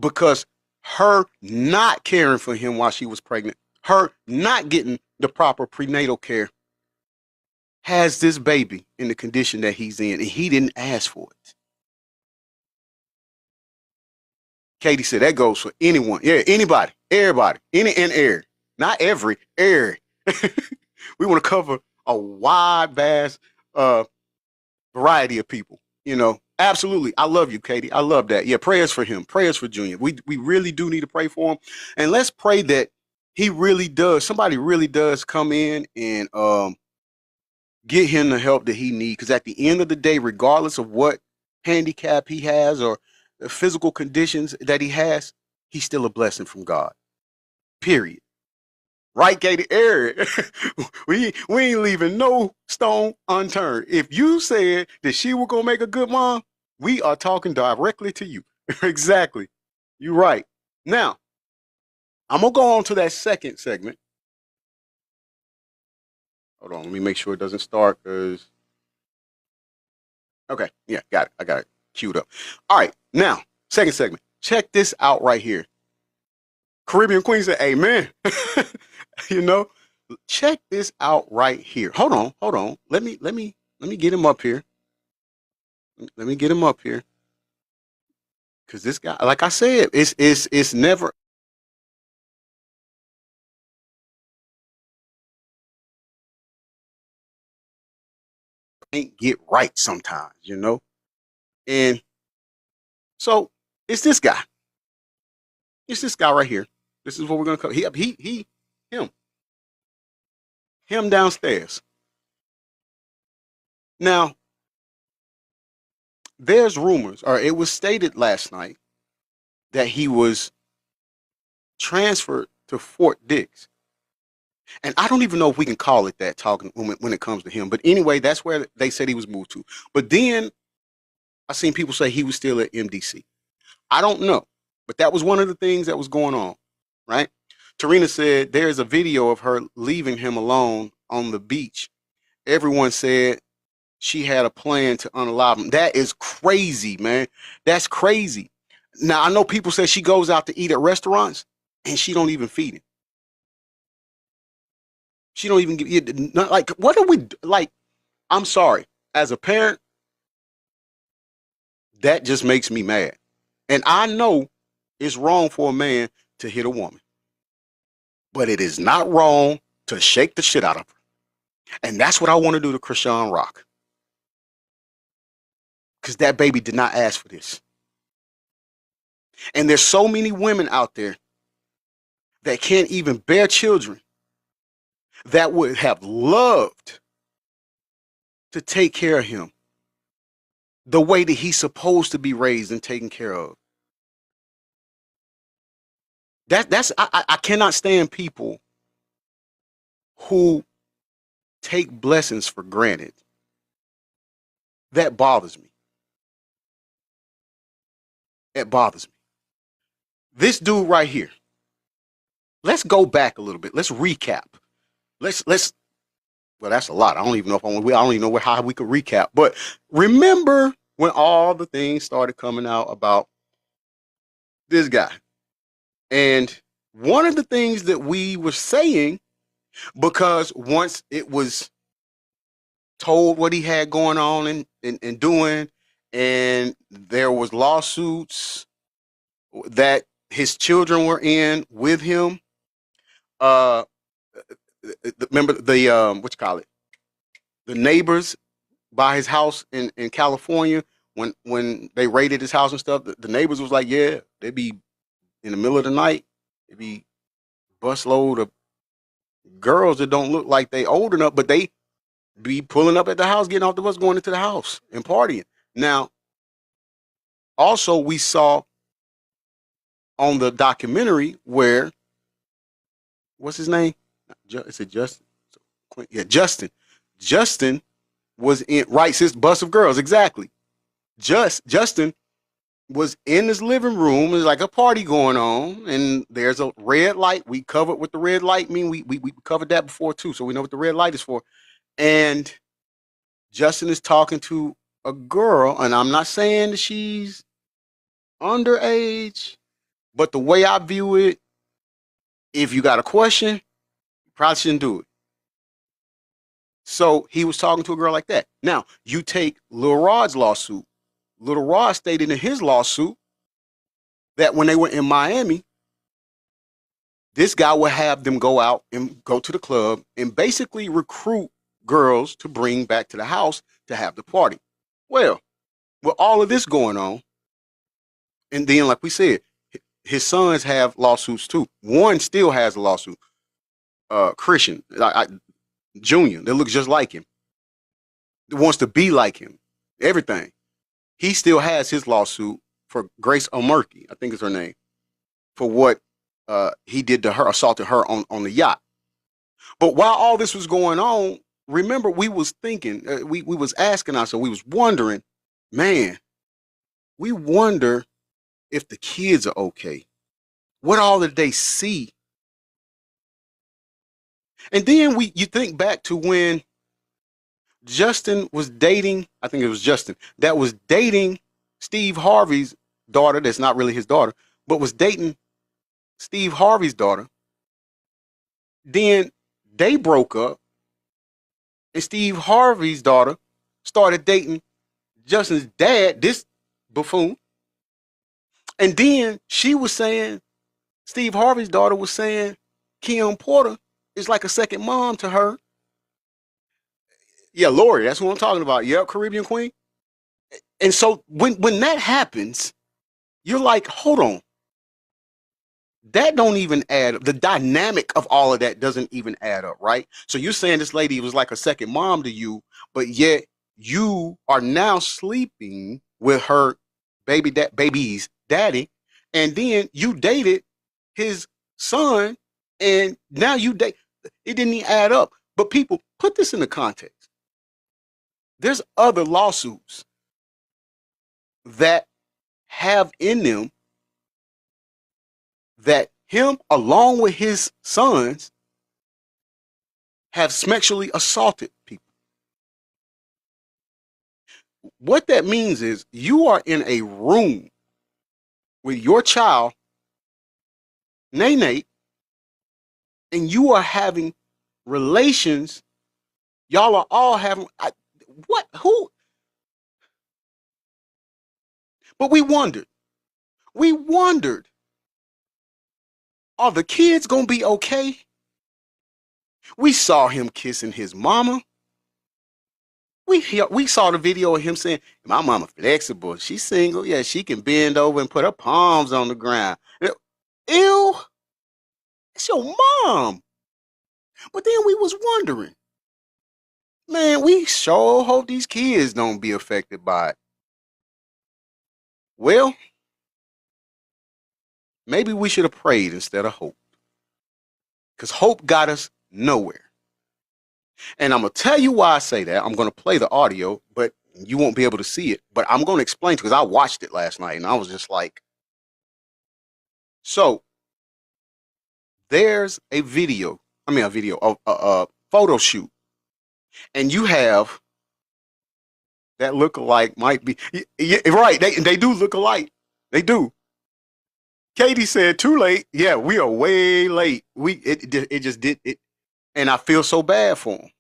Because her not caring for him while she was pregnant, her not getting the proper prenatal care, has this baby in the condition that he's in, and he didn't ask for it. Katie said that goes for anyone. Yeah, anybody, everybody, any and air. Not every, air. We want to cover a wide, vast variety of people. Absolutely. I love you, Katie. I love that. Yeah, prayers for him. Prayers for Junior. We really do need to pray for him. And let's pray that somebody really does come in and get him the help that he needs. Because at the end of the day, regardless of what handicap he has or the physical conditions that he has, he's still a blessing from God. Period. Right, Katie? Eric, we ain't leaving no stone unturned. If you said that she was gonna make a good mom, we are talking directly to you. Exactly. You're right. Now, I'm gonna go on to that second segment. Hold on, let me make sure it doesn't start because. Okay, yeah, got it. I got it queued up. All right, now, second segment. Check this out right here. Caribbean Queen said, amen. Check this out right here. Hold on. Let me get him up here. Let me get him up here. Cause this guy, like I said, it's never ain't get right sometimes, And so it's this guy. It's this guy right here. This is what we're gonna cover. Him downstairs. Now, there's rumors, or it was stated last night that he was transferred to Fort Dix. And I don't even know if we can call it that talking when it comes to him. But anyway, that's where they said he was moved to. But then I seen people say he was still at MDC. I don't know. But that was one of the things that was going on, right? Tarina said there's a video of her leaving him alone on the beach. Everyone said she had a plan to unalive him. That is crazy, man. That's crazy. Now, I know people say she goes out to eat at restaurants and she don't even feed him. She don't even give like, what are we like? I'm sorry. As a parent, that just makes me mad. And I know it's wrong for a man to hit a woman. But it is not wrong to shake the shit out of her. And that's what I want to do to Krishan Rock. Because that baby did not ask for this. And there's so many women out there that can't even bear children that would have loved to take care of him the way that he's supposed to be raised and taken care of. I cannot stand people who take blessings for granted. That bothers me. It bothers me. This dude right here. Let's go back a little bit. Let's recap. Well, that's a lot. I don't even know how we could recap. But remember when all the things started coming out about this guy. And one of the things that we were saying, because once it was told what he had going on and doing, and there was lawsuits that his children were in with him. Remember the neighbors by his house in California when they raided his house and stuff. The neighbors was like, yeah, they'd be in the middle of the night. It'd be busload of girls that don't look like they old enough, but they be pulling up at the house, getting off the bus, going into the house and partying. Now, also we saw on the documentary where, what's his name? Is it Justin? Yeah, Justin. Justin was in, right, sis, bus of girls, exactly. Justin was in his living room. There's like a party going on, and there's a red light. We covered what the red light mean. We covered that before too, so we know what the red light is for. And Justin is talking to a girl, and I'm not saying that she's underage, but the way I view it, if you got a question, you probably shouldn't do it. So he was talking to a girl like that. Now, you take Lil Rod's lawsuit. Lil Rod stated in his lawsuit that when they were in Miami, this guy would have them go out and go to the club and basically recruit girls to bring back to the house to have the party. Well, with all of this going on, and then like we said, his sons have lawsuits too. One still has a lawsuit. Christian, Junior, that looks just like him, that wants to be like him, everything. He still has his lawsuit for Grace O'Murphy, I think is her name, for what he did to her, assaulted her on the yacht. But while all this was going on, remember we was thinking, we was asking ourselves, we was wondering, man, we wonder if the kids are okay. What all did they see? And then you think back to when Justin was dating, I think it was Justin, that was dating Steve Harvey's daughter, that's not really his daughter, but was dating Steve Harvey's daughter. Then they broke up, and Steve Harvey's daughter started dating Justin's dad, this buffoon. And then she was saying, Steve Harvey's daughter was saying, Kim Porter is like a second mom to her. Yeah, Lori, that's what I'm talking about. Yep, Caribbean Queen. And so when that happens, you're like, hold on. That don't even add up. The dynamic of all of that doesn't even add up, right? So you're saying this lady was like a second mom to you, but yet you are now sleeping with her baby's daddy, and then you dated his son, and now you date. It didn't even add up. But people, put this in the context. There's other lawsuits that have in them that him, along with his sons, have sexually assaulted people. What that means is you are in a room with your child, Nate, and you are having relations. Y'all are all having what? Who? But we wondered. Are the kids gonna be okay? We saw him kissing his mama. We saw the video of him saying, "My mama flexible. She's single. Yeah, she can bend over and put her palms on the ground." Ew, it's your mom. But then we was wondering, man, we sure hope these kids don't be affected by it. Well, maybe we should have prayed instead of hope, because hope got us nowhere. And I'm going to tell you why I say that. I'm going to play the audio, but you won't be able to see it. But I'm going to explain, because I watched it last night and I was just like, so there's a photo shoot. And you have that look-alike might be, yeah, right, they do look alike. They do. Katie said, too late. Yeah, we are way late. It just did it. And I feel so bad for them.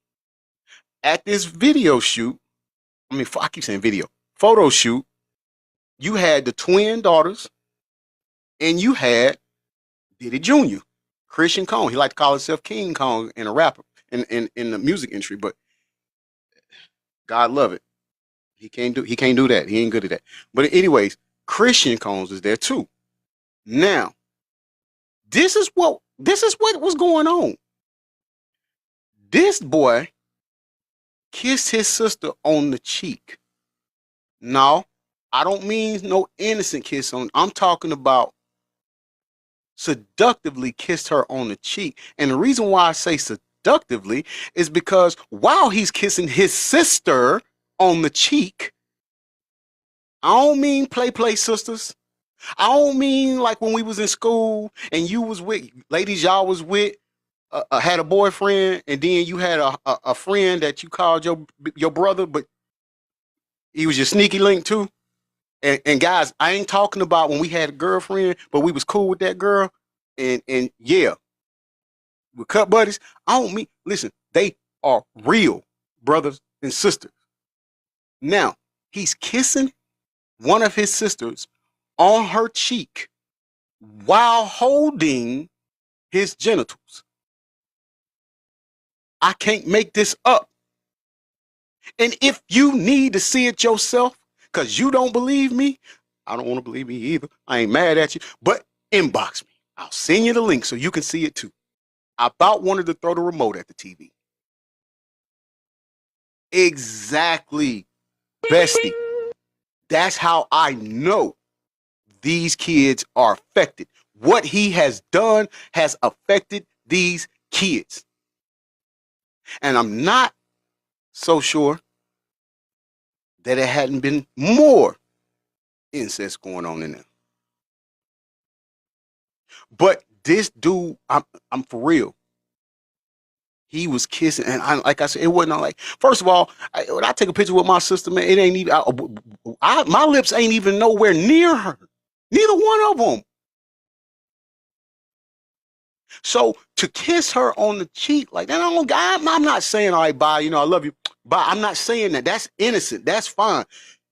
At this video shoot, I keep saying video, photo shoot, you had the twin daughters, and you had Diddy Jr., Christian Cone. He liked to call himself King Kong and a rapper in the music industry, but God love it. He can't do that. He ain't good at that. But anyways, Christian Cones is there too. Now, this is what was going on. This boy kissed his sister on the cheek. No, I don't mean no innocent kiss on. I'm talking about seductively kissed her on the cheek. And the reason why I say seductively is because while he's kissing his sister on the cheek, I don't mean play sisters. I don't mean like when we was in school and you was with ladies, y'all was with had a boyfriend, and then you had a friend that you called your brother, but he was your sneaky link too. And guys, I ain't talking about when we had a girlfriend, but we was cool with that girl, and yeah, we cut buddies. I don't mean, listen, they are real brothers and sisters. Now he's kissing one of his sisters on her cheek while holding his genitals. I can't make this up. And if you need to see it yourself, because you don't believe me, I don't want to believe me either. I ain't mad at you, but inbox me. I'll send you the link so you can see it too. I about wanted to throw the remote at the TV. Exactly, bestie. That's how I know these kids are affected. What he has done has affected these kids. And I'm not so sure that it hadn't been more incest going on in there. But this dude, I'm for real. He was kissing, and like I said, it wasn't like. First of all, when I take a picture with my sister, man, it ain't even. My lips ain't even nowhere near her. Neither one of them. So to kiss her on the cheek like that, I'm not saying, all right, bye, I love you. Bye. I'm not saying that. That's innocent. That's fine.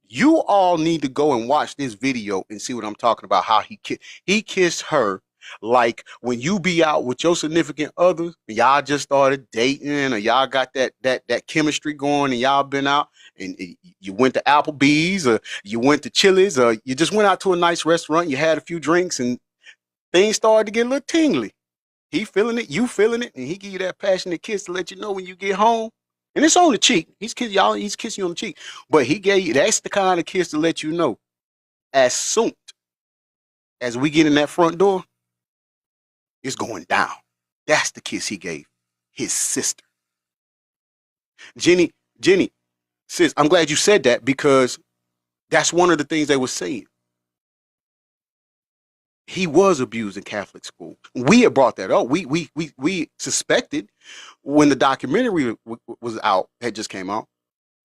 You all need to go and watch this video and see what I'm talking about. How he kissed her like when you be out with your significant other, y'all just started dating, or y'all got that chemistry going, and y'all been out and you went to Applebee's, or you went to Chili's, or you just went out to a nice restaurant, you had a few drinks, and things started to get a little tingly. He feeling it, you feeling it, and he give you that passionate kiss to let you know when you get home. And it's on the cheek. He's kissing you on the cheek. But he gave you, that's the kind of kiss to let you know, as soon as we get in that front door, it's going down. That's the kiss he gave his sister. Jenny, sis, I'm glad you said that, because that's one of the things they were saying. He was abused in Catholic school. We had brought that up. We suspected when the documentary was out, had just came out,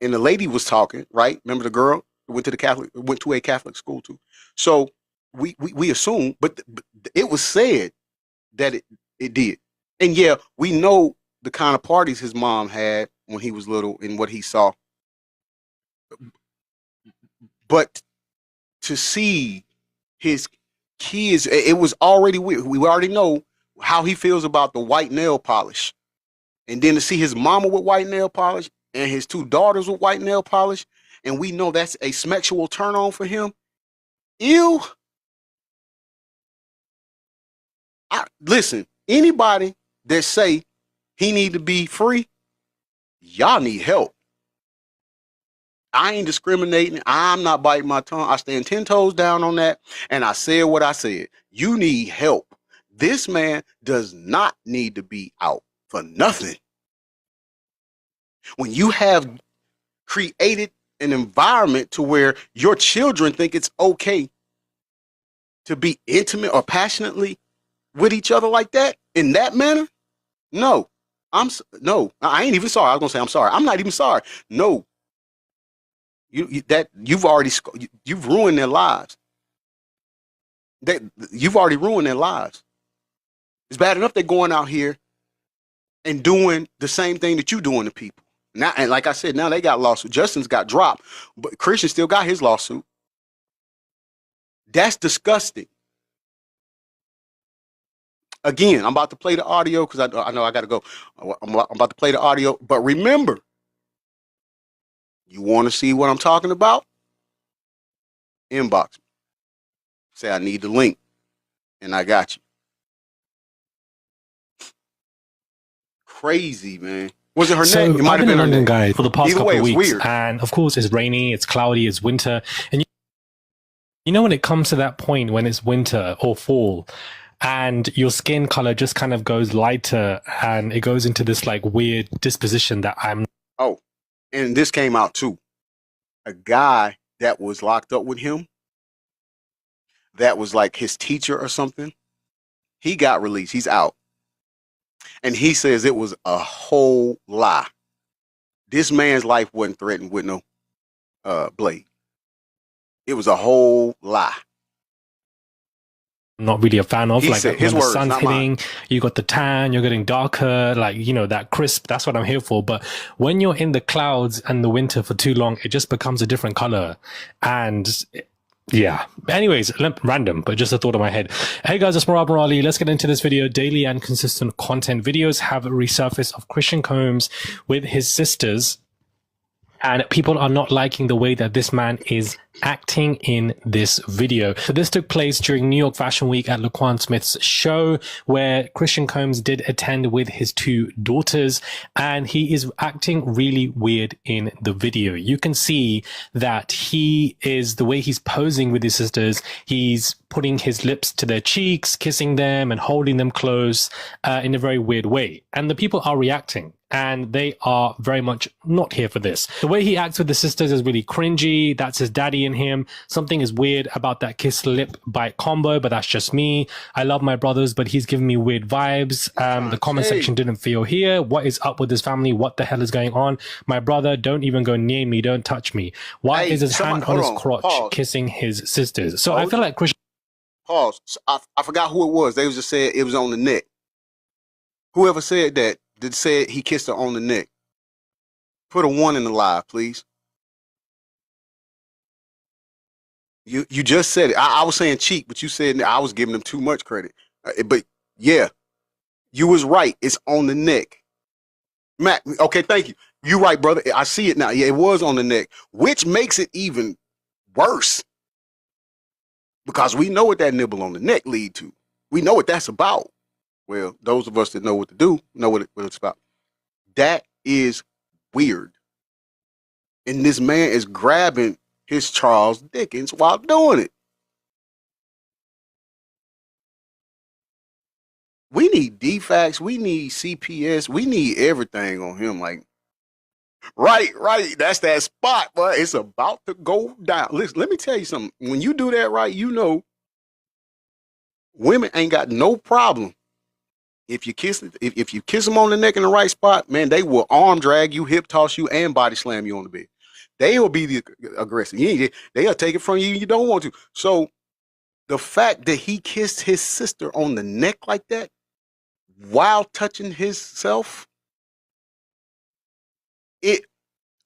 and the lady was talking, right? Remember the girl who went to a Catholic school too. So we assumed, but it was said that it did. And yeah, we know the kind of parties his mom had when he was little and what he saw. But to see his kids, it was already weird. We already know how he feels about the white nail polish. And then to see his mama with white nail polish and his two daughters with white nail polish, and we know that's a sexual turn on for him. Ew. Listen, anybody that say he need to be free, y'all need help. I ain't discriminating. I'm not biting my tongue. I stand 10 toes down on that. And I said what I said. You need help. This man does not need to be out for nothing. When you have created an environment to where your children think it's okay to be intimate or passionately with each other like that, in that manner, no. I ain't even sorry. I was gonna say I'm sorry. I'm not even sorry. No. You've ruined their lives. You've already ruined their lives. It's bad enough they're going out here and doing the same thing that you doing to people. Now, and like I said, now they got lawsuit. Justin's got dropped, but Christian still got his lawsuit. That's disgusting. Again, I'm about to play the audio because I know I got to go. I'm about to play the audio, but remember, you want to see what I'm talking about? Inbox me. Say I need the link, and I got you. Crazy, man. Was it her name? It might have been her name. Guy for the past Either couple way, of weeks, weird. And of course, it's rainy, it's cloudy, it's winter, and you know when it comes to that point when it's winter or fall, and your skin color just kind of goes lighter, and it goes into this like weird disposition that I'm. Oh, and this came out too. A guy that was locked up with him, that was like his teacher or something. He got released. He's out. And he says it was a whole lie. This man's life wasn't threatened with no blade. It was a whole lie. Not really a fan of. He like said, when the words, sun's hitting, mine. You got the tan, you're getting darker, like, that crisp, that's what I'm here for. But when you're in the clouds and the winter for too long, it just becomes a different color. And yeah. Anyways, random, but just a thought in my head. Hey guys, it's Murad Murali. Let's get into this video. Daily and consistent content videos have resurfaced of Christian Combs with his sisters And people are not liking the way that this man is acting in this video. So this took place during New York Fashion Week at Laquan Smith's show, where Christian Combs did attend with his 2 daughters, and he is acting really weird in the video. You can see that the way he's posing with his sisters, he's putting his lips to their cheeks, kissing them and holding them close in a very weird way. And the people are reacting. And they are very much not here for this. The way he acts with the sisters is really cringy. That's his daddy in him. Something is weird about that kiss lip bite combo, but that's just me. I love my brothers, but he's giving me weird vibes. The comment section didn't feel here. What is up with this family? What the hell is going on? My brother, don't even go near me. Don't touch me. Why is his hand on his crotch kissing his sisters? So I feel like Christian... Pause. I forgot who it was. They was just saying it was on the neck. Whoever said that, did say he kissed her on the neck. Put a 1 in the live, please. You just said it. I was saying cheek, but you said I was giving them too much credit. But yeah, you was right. It's on the neck. Matt, okay, thank you. You right, brother. I see it now. Yeah, it was on the neck, which makes it even worse. Because we know what that nibble on the neck lead to. We know what that's about. Well, those of us that know what to do know what it's about. That is weird. And this man is grabbing his Charles Dickens while doing it. We need DFACS. We need CPS. We need everything on him. Like, right. That's that spot, but it's about to go down. Listen, let me tell you something. When you do that right, you know, women ain't got no problem. If you kiss them on the neck in the right spot, man, they will arm drag you, hip toss you, and body slam you on the bed. They will be the aggressive. They'll take it from you. You don't want to. So the fact that he kissed his sister on the neck like that while touching himself, it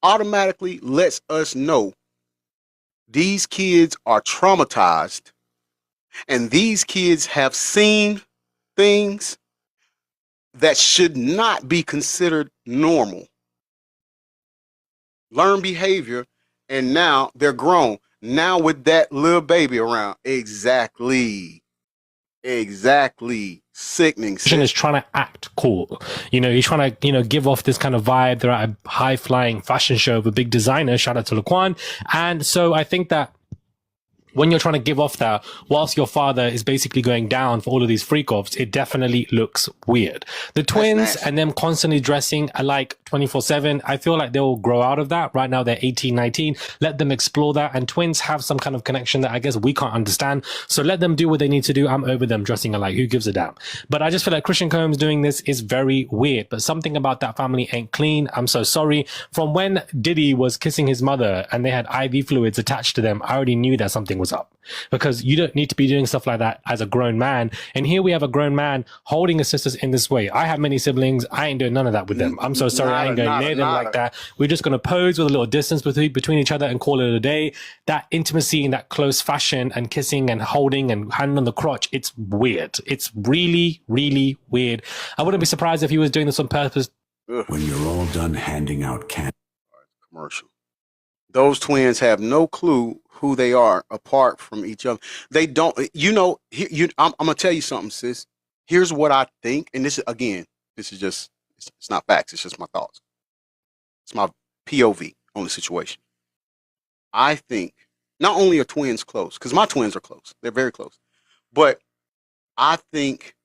automatically lets us know these kids are traumatized, and these kids have seen things that should not be considered normal. Learn behavior, and now they're grown. Now with that little baby around. Exactly. Sickening. Is trying to act cool. He's trying to, give off this kind of vibe. They're at a high-flying fashion show with a big designer. Shout out to Laquan. And so I think that when you're trying to give off that, whilst your father is basically going down for all of these freak-offs, it definitely looks weird. The twins and them constantly dressing alike 24/7, I feel like they'll grow out of that. Right now, they're 18, 19. Let them explore that. And twins have some kind of connection that I guess we can't understand. So let them do what they need to do. I'm over them dressing alike. Who gives a damn? But I just feel like Christian Combs doing this is very weird. But something about that family ain't clean. I'm so sorry. From when Diddy was kissing his mother and they had IV fluids attached to them, I already knew that something was up, because you don't need to be doing stuff like that as a grown man. And here we have a grown man holding his sisters in this way. I have many siblings. I ain't doing none of that with them. I'm so sorry. I ain't going near them like that. We're just going to pose with a little distance between each other and call it a day. That intimacy in that close fashion and kissing and holding and hand on the crotch, it's weird. It's really, really weird. I wouldn't be surprised if he was doing this on purpose. When you're all done handing out candy. Commercial. Those twins have no clue who they are apart from each other. They don't, I'm going to tell you something, sis. Here's what I think. And this is just, it's not facts. It's just my thoughts. It's my POV on the situation. I think not only are twins close, because my twins are close. They're very close. But I think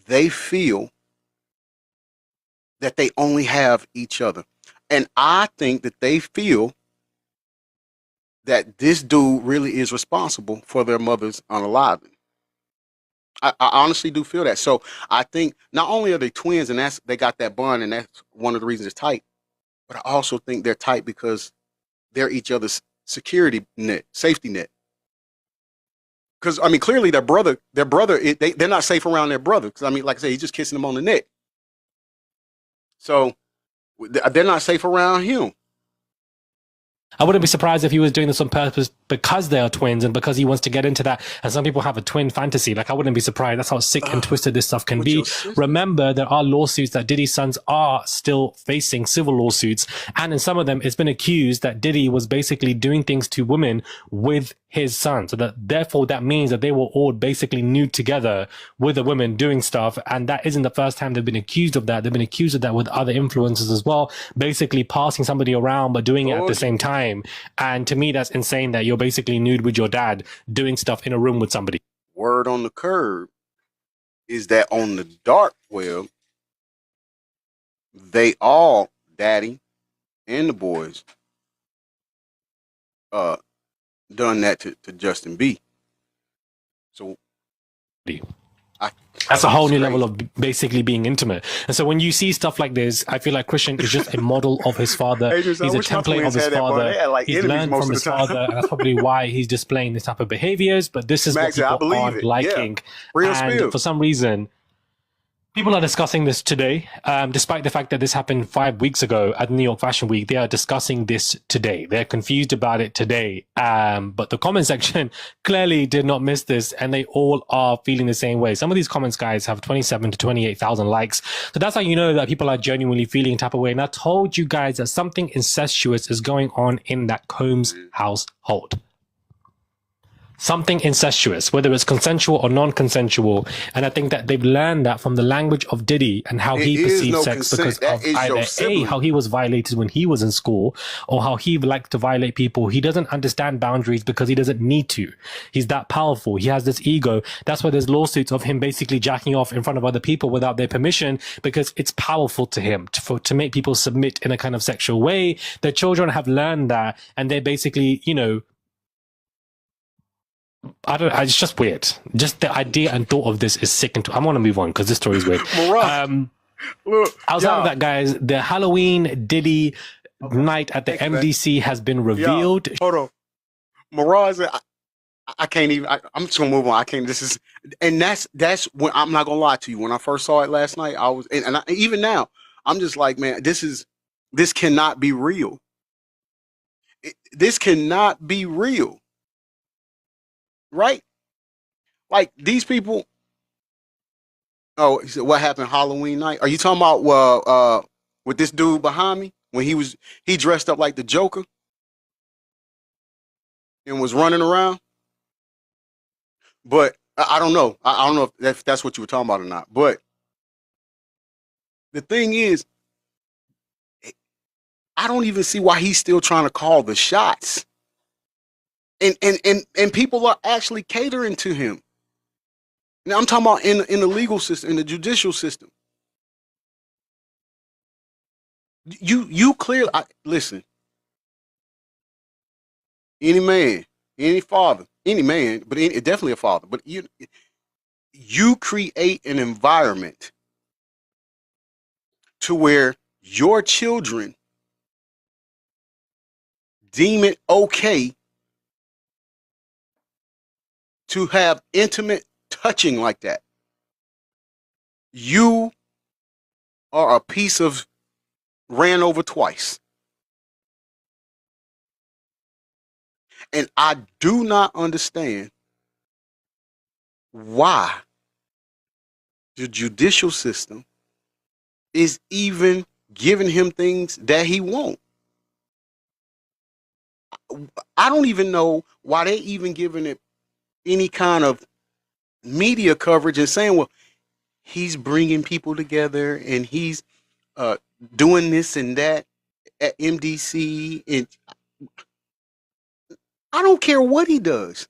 they feel that they only have each other. And I think that they feel that this dude really is responsible for their mother's unaliving. I honestly do feel that. So I think not only are they twins and they got that bond, and that's one of the reasons it's tight, but I also think they're tight because they're each other's security net, safety net. Because, I mean, clearly they're not safe around their brother. Because, I mean, like I said, he's just kissing them on the neck. So they're not safe around him. I wouldn't be surprised if he was doing this on purpose because they are twins and because he wants to get into that. And some people have a twin fantasy. Like, I wouldn't be surprised. That's how sick and twisted this stuff can be. Remember, there are lawsuits that Diddy's sons are still facing, civil lawsuits. And in some of them, it's been accused that Diddy was basically doing things to women with his son. So that therefore that means that they were all basically nude together with the women doing stuff. And that isn't the first time they've been accused of that. They've been accused of that with other influencers as well, basically passing somebody around, but doing it at the same time. And to me, that's insane that you're basically nude with your dad doing stuff in a room with somebody. Word on the curb is that on the dark web, they all, daddy and the boys, done that to Justin B. So that's a whole new level of basically being intimate. And so when you see stuff like this, I feel like Christian is just a model of his father. He's a template of his father. He's learned from his father, and that's probably why he's displaying this type of behaviors. But this is what people aren't liking. And for some reason, people are discussing this today, despite the fact that this happened 5 weeks ago at New York Fashion Week. They are discussing this today. They're confused about it today. But the comment section clearly did not miss this, and they all are feeling the same way. Some of these comments, guys, have 27 to 28,000 likes. So that's how you know that people are genuinely feeling a type of way. And I told you guys that something incestuous is going on in that Combs household. Something incestuous, whether it's consensual or non-consensual. And I think that they've learned that from the language of Diddy and how he perceives sex because of either A, how he was violated when he was in school, or how he liked to violate people. He doesn't understand boundaries because he doesn't need to. He's that powerful. He has this ego. That's why there's lawsuits of him basically jacking off in front of other people without their permission, because it's powerful to him to make people submit in a kind of sexual way. Their children have learned that, and they're basically, you know, it's just weird. Just the idea and thought of this is sick. And I want to move on because this story is weird. Outside of that, guys, the Halloween Diddy night at the MDC has been revealed. Hold on. Mirage, I can't even, I'm just going to move on. I can't, this is, and that's when, I'm not going to lie to you. When I first saw it last night, I was, even now, I'm just like, man, this cannot be real. This cannot be real. Right? Like these people. Oh, he said, what happened Halloween night? Are you talking about with this dude behind me when he dressed up like the Joker and was running around? But I don't know. I don't know if that's what you were talking about or not. But the thing is, I don't even see why he's still trying to call the shots. And people are actually catering to him. Now I'm talking about in the legal system, in the judicial system. You clearly listen. Any man, any father, any man, but definitely a father. But you create an environment to where your children deem it okay to have intimate touching like that. You are a piece of ran over twice. And I do not understand why the judicial system is even giving him things that he won't. I don't even know why they even giving it any kind of media coverage and saying, well, he's bringing people together and he's doing this and that at MDC. And I don't care what he does.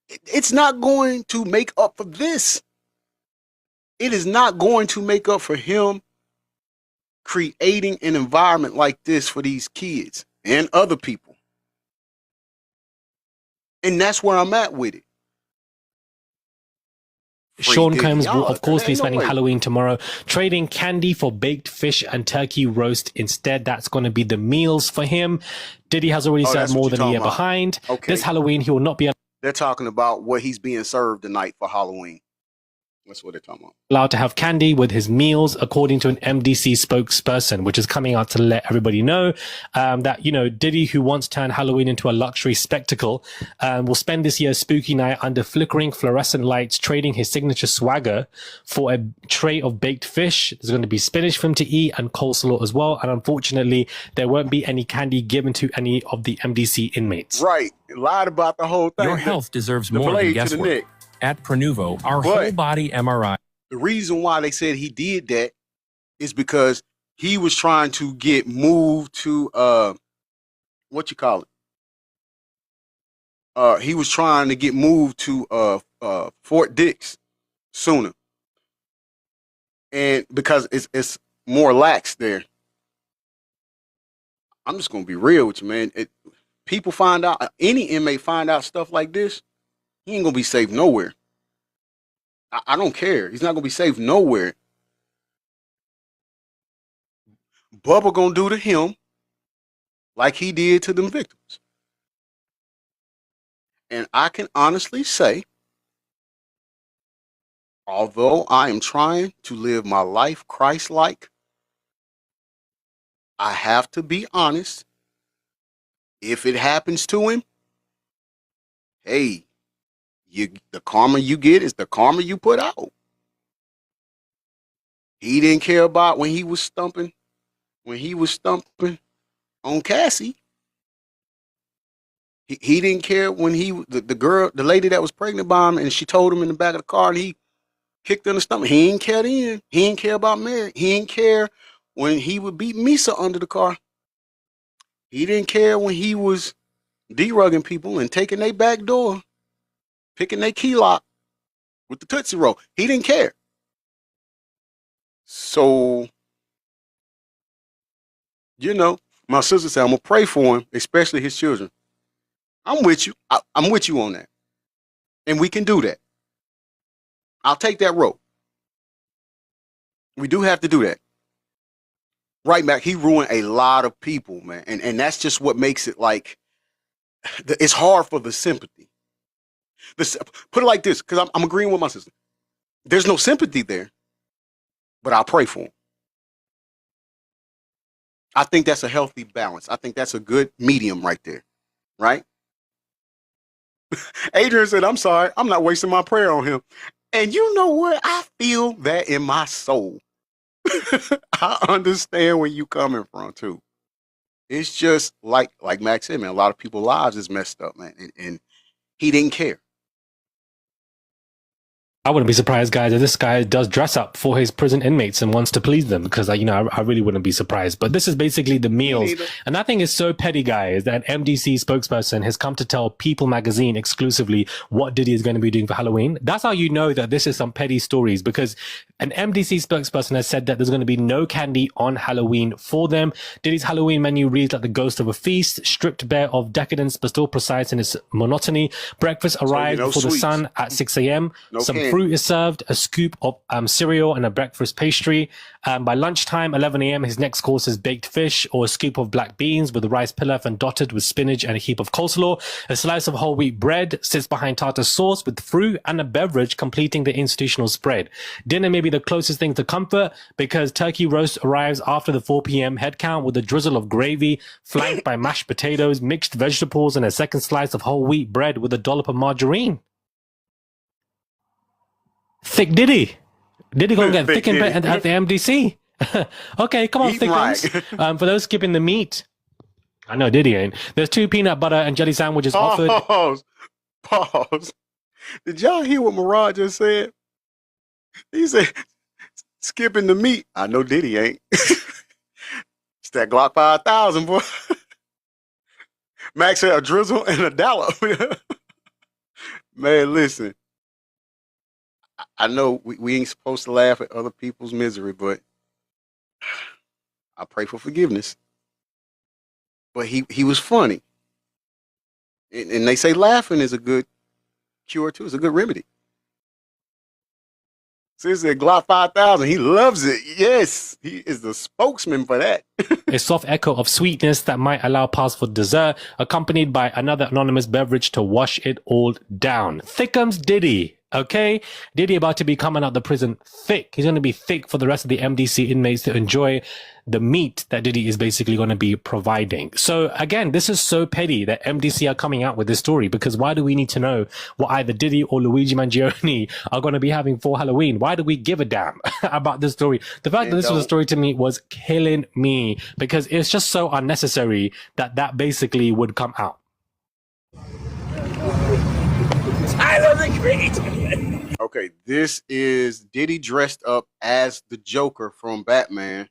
It's not going to make up for this. It is not going to make up for him creating an environment like this for these kids and other people. And that's where I'm at with it. Sean Combs will, of course, be spending Halloween tomorrow trading candy for baked fish and turkey roast. Instead, that's going to be the meals for him. Diddy has already said more than a year behind. Okay. This Halloween, he will not be. They're talking about what he's being served tonight for Halloween. That's what they're talking about. Allowed to have candy with his meals, according to an MDC spokesperson, which is coming out to let everybody know that, Diddy, who once turned Halloween into a luxury spectacle, will spend this year's spooky night under flickering fluorescent lights, trading his signature swagger for a tray of baked fish. There's going to be spinach for him to eat and coleslaw as well. And unfortunately, there won't be any candy given to any of the MDC inmates. Right. Lied about the whole thing. Your health deserves more than guesswork. At Prenuvo, our whole body MRI. The reason why they said he did that is because he was trying to get moved to he was trying to get moved to Fort Dix sooner. And because it's more lax there. I'm just gonna be real with you, man. People find out, any inmate find out stuff like this, he ain't gonna be safe nowhere. I don't care. He's not gonna be safe nowhere. Bubba gonna do to him like he did to them victims. And I can honestly say, although I am trying to live my life Christ-like, I have to be honest. If it happens to him, hey, the karma you get is the karma you put out. He didn't care about when he was stumping on Cassie. He didn't care when the lady that was pregnant by him, and she told him in the back of the car, and he kicked her in the stomach. He didn't care then. He didn't care about Mary. He didn't care when he would beat Misa under the car. He didn't care when he was derugging people and taking their back door, picking their key lock with the Tootsie Roll. He didn't care. So, my sister said, I'm going to pray for him, especially his children. I'm with you. I'm with you on that. And we can do that. I'll take that road. We do have to do that. Right, Mac, he ruined a lot of people, man. And that's just what makes it like, it's hard for the sympathy. Put it like this, because I'm agreeing with my sister. There's no sympathy there, but I'll pray for him. I think that's a healthy balance. I think that's a good medium right there, right? Adrian said, I'm sorry, I'm not wasting my prayer on him. And you know what? I feel that in my soul. I understand where you coming from too. It's just like Max said, man, a lot of people's lives is messed up, man. And he didn't care. I wouldn't be surprised, guys, if this guy does dress up for his prison inmates and wants to please them, because I really wouldn't be surprised. But this is basically the meals. And that thing is so petty, guys, that MDC spokesperson has come to tell People magazine exclusively what Diddy is going to be doing for Halloween. That's how you know that this is some petty stories, because an MDC spokesperson has said that there's going to be no candy on Halloween for them. Diddy's Halloween menu reads like the ghost of a feast, stripped bare of decadence, but still precise in its monotony. Breakfast arrives before the sun at 6 a.m. Fruit is served, a scoop of cereal and a breakfast pastry. By lunchtime, 11 a.m., his next course is baked fish or a scoop of black beans with rice pilaf and dotted with spinach and a heap of coleslaw. A slice of whole wheat bread sits behind tartar sauce with fruit and a beverage completing the institutional spread. Dinner may be the closest thing to comfort because turkey roast arrives after the 4 p.m. head count with a drizzle of gravy flanked by mashed potatoes, mixed vegetables, and a second slice of whole wheat bread with a dollop of margarine. Thick Diddy. Diddy gonna get thick at the MDC. Okay, come on, thickums. For those skipping the meat, I know Diddy ain't. There's 2 peanut butter and jelly sandwiches offered. Pause. Did y'all hear what Mirage just said? He said, skipping the meat. I know Diddy ain't. It's that Glock 5000, boy. Max had a drizzle and a dollop. Man, listen. I know we ain't supposed to laugh at other people's misery, but I pray for forgiveness. But he was funny. And they say laughing is a good cure too. It's a good remedy. Seriously, Glock 5000, he loves it. Yes, he is the spokesman for that. A soft echo of sweetness that might allow pass for dessert, accompanied by another anonymous beverage to wash it all down. Thickums Diddy. Okay, Diddy about to be coming out the prison thick. He's going to be thick for the rest of the MDC inmates to enjoy the meat that Diddy is basically going to be providing. So again, this is so petty that MDC are coming out with this story, because why do we need to know what either Diddy or Luigi Mangione are going to be having for Halloween? Why do we give a damn about this story? The fact that this was a story to me was killing me, because it's just so unnecessary that that basically would come out. Tyler the Creator. Okay, this is Diddy dressed up as the Joker from Batman,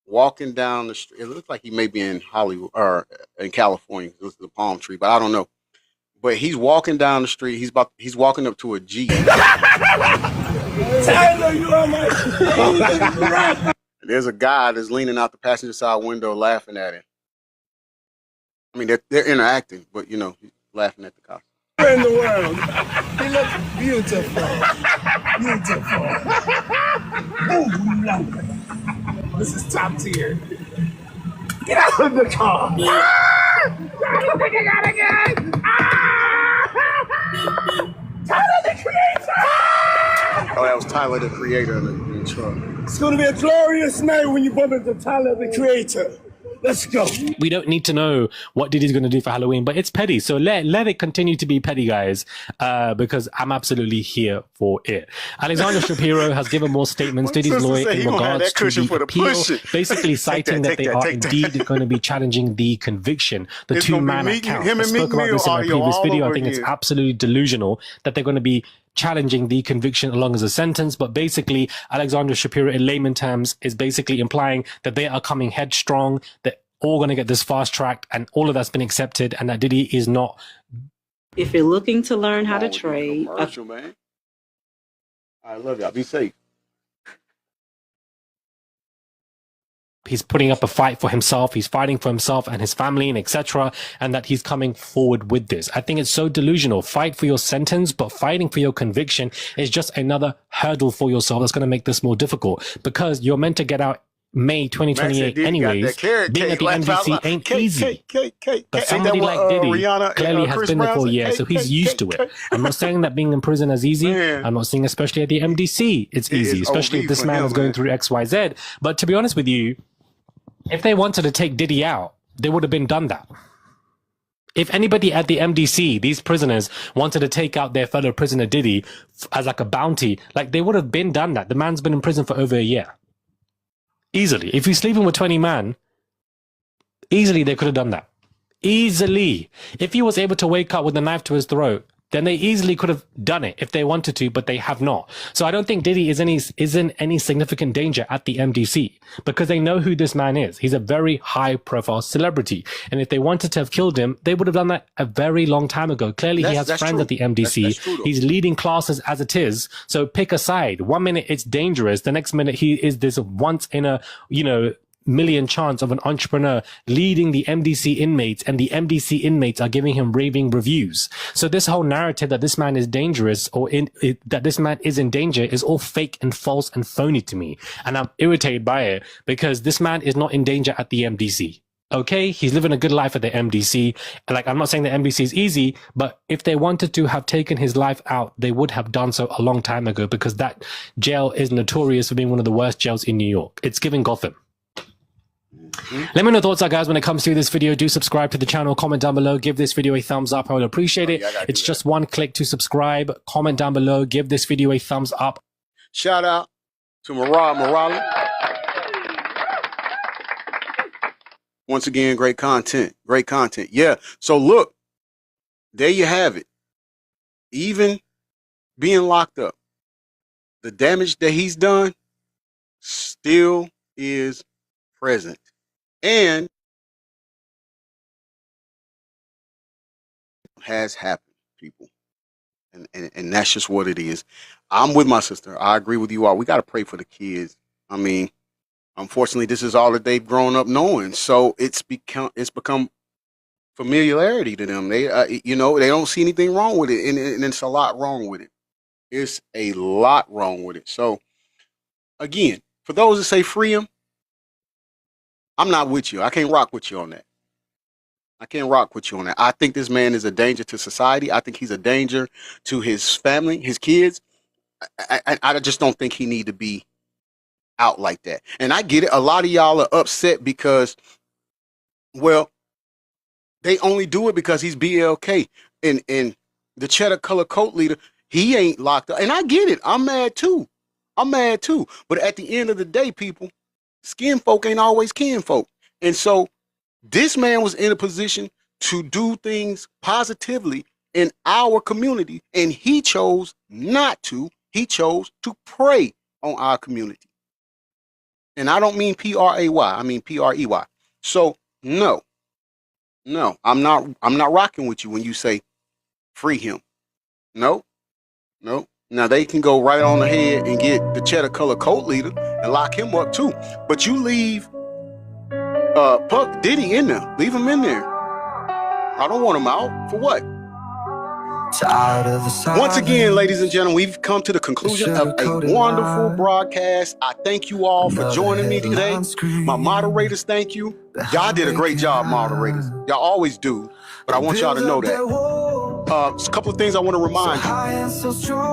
walking down the street. It looks like he may be in Hollywood or in California. This is a palm tree, but I don't know. But he's walking down the street. He's walking up to a Jeep. Tyler, you are my There's a guy that's leaning out the passenger side window laughing at him. I mean, they're interacting, but you know, he's laughing at the cops. in the world. He looks beautiful. Beautiful. Oh, lovely. This is top tier. Get out of the car. You think you got a gun? Tyler the Creator. Oh, that was Tyler the Creator in the truck. It's going to be a glorious night when you bump into Tyler the Creator. Let's go. We don't need to know what Diddy's going to do for Halloween, but it's petty. So let it continue to be petty, guys, because I'm absolutely here for it. Alexander Shapiro has given more statements. Diddy's lawyer in regards to the appeal, basically citing that they are indeed going to be challenging the conviction, the two-man account. I spoke about this in my previous video. I think it's absolutely delusional that they're going to be challenging the conviction along as a sentence, but basically Alexander Shapiro in layman terms is basically implying that they are coming headstrong, that all going to get this fast tracked and all of that's been accepted, and that Diddy is not. If you're looking to learn how to trade, man. I love y'all. Be safe. He's putting up a fight for himself. He's fighting for himself and his family and etc. And that he's coming forward with this. I think it's so delusional. Fight for your sentence, but fighting for your conviction is just another hurdle for yourself that's going to make this more difficult, because you're meant to get out May 2028 anyways. Being at the MDC ain't easy. But somebody like Diddy clearly has been there for a year, so he's used to it. I'm not saying that being in prison is easy. I'm not saying especially at the MDC it's easy, especially if this man is going through XYZ. But to be honest with you, if they wanted to take Diddy out, they would have been done that. If anybody at the MDC, these prisoners, wanted to take out their fellow prisoner Diddy as like a bounty, like they would have been done that. The man's been in prison for over a year. Easily. If he's sleeping with 20 men, easily they could have done that. Easily. If he was able to wake up with a knife to his throat, then they easily could have done it if they wanted to, but they have not. So I don't think Diddy is in any significant danger at the MDC, because they know who this man is. He's a very high profile celebrity. And if they wanted to have killed him, they would have done that a very long time ago. Clearly he has friends at the MDC. That's true, he's leading classes as it is. So pick a side. 1 minute it's dangerous. The next minute he is this once in a, million chance of an entrepreneur leading the MDC inmates, and the MDC inmates are giving him raving reviews. So this whole narrative that this man is dangerous or that this man is in danger is all fake and false and phony to me. And I'm irritated by it, because this man is not in danger at the MDC. Okay, he's living a good life at the MDC. Like, I'm not saying the MDC is easy, but if they wanted to have taken his life out, they would have done so a long time ago, because that jail is notorious for being one of the worst jails in New York. It's giving Gotham. Let me know your thoughts are, guys, when it comes to this video. Do subscribe to the channel, comment down below, give this video a thumbs up. I would appreciate it. It's just one click to subscribe. Comment down below, give this video a thumbs up. Shout out to Morale. Once again, great content. Yeah. So look, there you have it. Even being locked up, the damage that he's done still is present. And has happened, people. And that's just what it is. I'm with my sister. I agree with you all. We got to pray for the kids. I mean, unfortunately, this is all that they've grown up knowing. So it's become familiarity to them. They they don't see anything wrong with it, and it's a lot wrong with it. It's a lot wrong with it. So again, for those that say free him, I'm not with you. I can't rock with you on that. I can't rock with you on that. I think this man is a danger to society. I think he's a danger to his family, his kids. I just don't think he need to be out like that. And I get it. A lot of y'all are upset because, well, they only do it because he's BLK. And the cheddar color coat leader, he ain't locked up. And I get it. I'm mad too. But at the end of the day, people, skin folk ain't always kin folk. And so this man was in a position to do things positively in our community, and he chose not to. He chose to prey on our community. And I don't mean P-R-A-Y, I mean P-R-E-Y. So no, I'm not rocking with you when you say free him. No. Now they can go right on ahead and get the cheddar color coat leader and lock him up too. But you leave Puck Diddy in there. Leave him in there. I don't want him out. For what? Once again, ladies and gentlemen, we've come to the conclusion of a wonderful broadcast. I thank you all for joining me today. My moderators, thank you. Y'all did a great job, moderators. Y'all always do. But I want y'all to know that. Just a couple of things I want to remind you.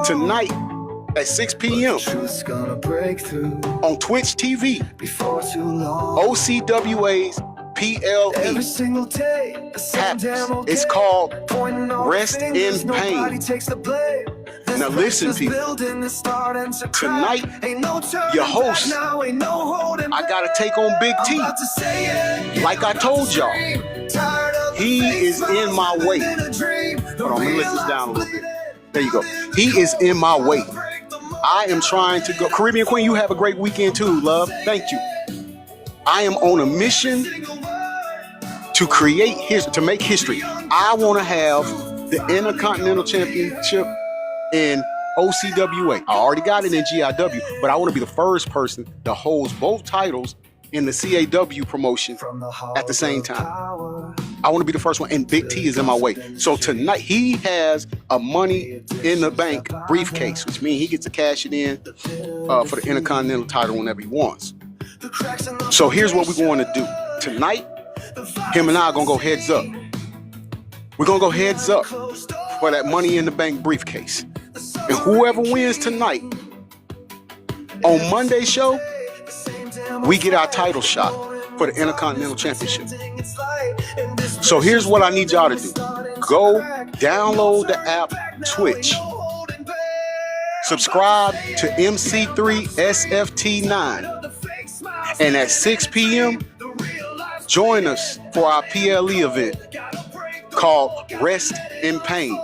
Tonight at 6 p.m. on Twitch TV, OCWA's PLE happens. It's called Rest in Pain. Now listen, people. Tonight, your host, I gotta take on Big T. Like I told y'all, he is in my way. Hold on, let me lift this down a little bit. There you go. He is in my way. I am trying to go. Caribbean Queen, you have a great weekend too, love. Thank you. I am on a mission to to make history. I want to have the Intercontinental Championship in OCWA. I already got it in GIW, but I want to be the first person that holds both titles in the CAW promotion at the same time. I want to be the first one, and Big T is in my way. So tonight, he has a money in the bank briefcase, which means he gets to cash it in for the Intercontinental title whenever he wants. So here's what we're going to do. Tonight, him and I are going to go heads up. We're going to go heads up for that money in the bank briefcase. And whoever wins tonight, on Monday's show, we get our title shot for the Intercontinental Championship. So here's what I need y'all to do. Go download the app Twitch. Subscribe to MC3SFT9. And at 6 p.m., join us for our PLE event called Rest in Pain.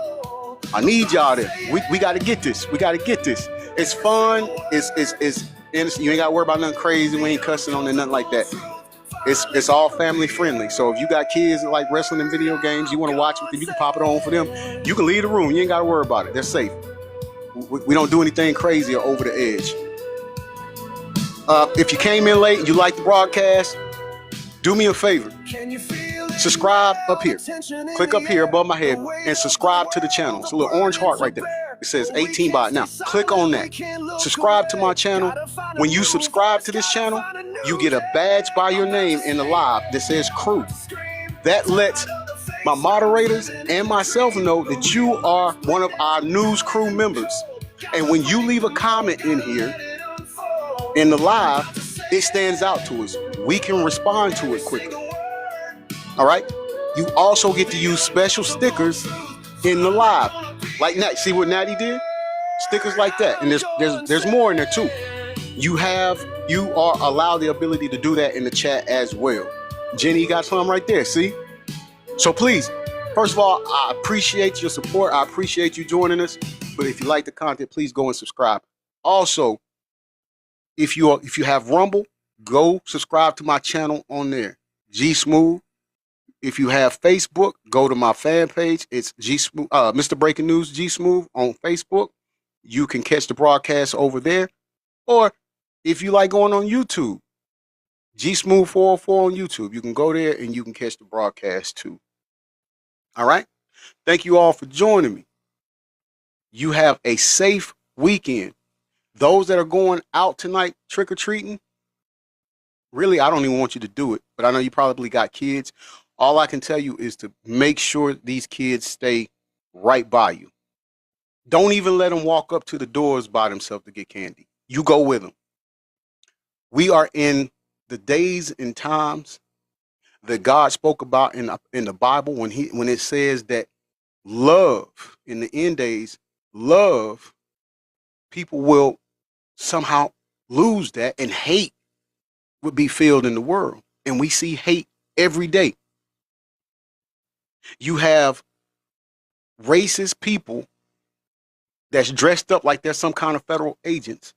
I need y'all there. We got to get this. It's fun. It's innocent. You ain't got to worry about nothing crazy. We ain't cussing on it, nothing like that. It's all family friendly. So if you got kids that like wrestling and video games, you want to watch it, you can pop it on for them. You can leave the room. You ain't got to worry about it. They're safe. We don't do anything crazy or over the edge. If you came in late and you like the broadcast, do me a favor. Subscribe up here. Click up here above my head and subscribe to the channel. It's a little orange heart right there. It says 18 baht. Now, click on that. Subscribe to my channel. When you subscribe to this channel, you get a badge by your name in the live that says crew. That lets my moderators and myself know that you are one of our news crew members. And when you leave a comment in here, in the live, it stands out to us. We can respond to it quickly. All right? You also get to use special stickers in the live. Like Nat, see what Natty did? Stickers like that. And there's more in there too. You are allowed the ability to do that in the chat as well. Jenny got some right there, see? So please, first of all, I appreciate your support. I appreciate you joining us. But if you like the content, please go and subscribe. Also, if you have Rumble, go subscribe to my channel on there, G Smooth. If you have Facebook, go to my fan page. It's G Smooth, Mr. Breaking News G Smooth on Facebook. You can catch the broadcast over there. Or if you like going on YouTube, G Smooth 404 on YouTube. You can go there and you can catch the broadcast too. All right. Thank you all for joining me. You have a safe weekend. Those that are going out tonight trick-or-treating, really, I don't even want you to do it, but I know you probably got kids. All I can tell you is to make sure these kids stay right by you. Don't even let them walk up to the doors by themselves to get candy. You go with them. We are in the days and times that God spoke about in the Bible when it says that love in the end days, love, people will somehow lose that, and hate would be filled in the world. And we see hate every day. You have racist people that's dressed up like they're some kind of federal agents,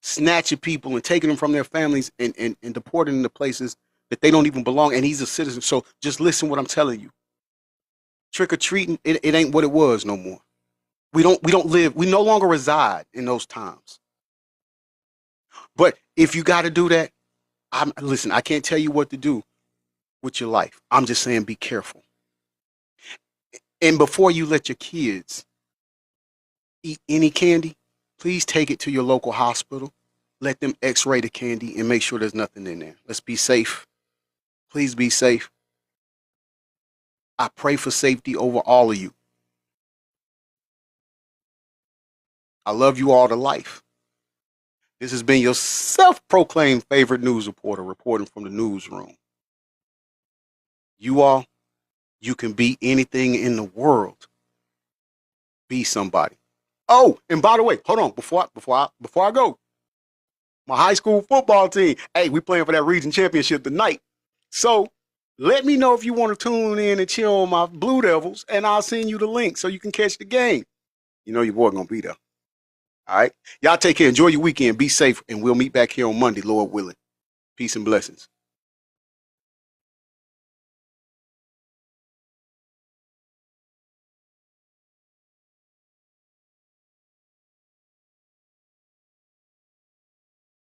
snatching people and taking them from their families and deporting them to places that they don't even belong. And he's a citizen. So just listen what I'm telling you. Trick or treating, it ain't what it was no more. We no longer reside in those times. But if you got to do that, listen, I can't tell you what to do with your life. I'm just saying be careful. And before you let your kids eat any candy, please take it to your local hospital. Let them x-ray the candy and make sure there's nothing in there. Let's be safe. Please be safe. I pray for safety over all of you. I love you all to life. This has been your self-proclaimed favorite news reporter reporting from the newsroom. You all, you can be anything in the world. Be somebody. Oh, and by the way, hold on, before I go, my high school football team, hey, we playing for that region championship tonight. So let me know if you want to tune in and chill on my Blue Devils, and I'll send you the link so you can catch the game. You know your boy gonna be there. All right. Y'all take care. Enjoy your weekend. Be safe, and we'll meet back here on Monday, Lord willing. Peace and blessings.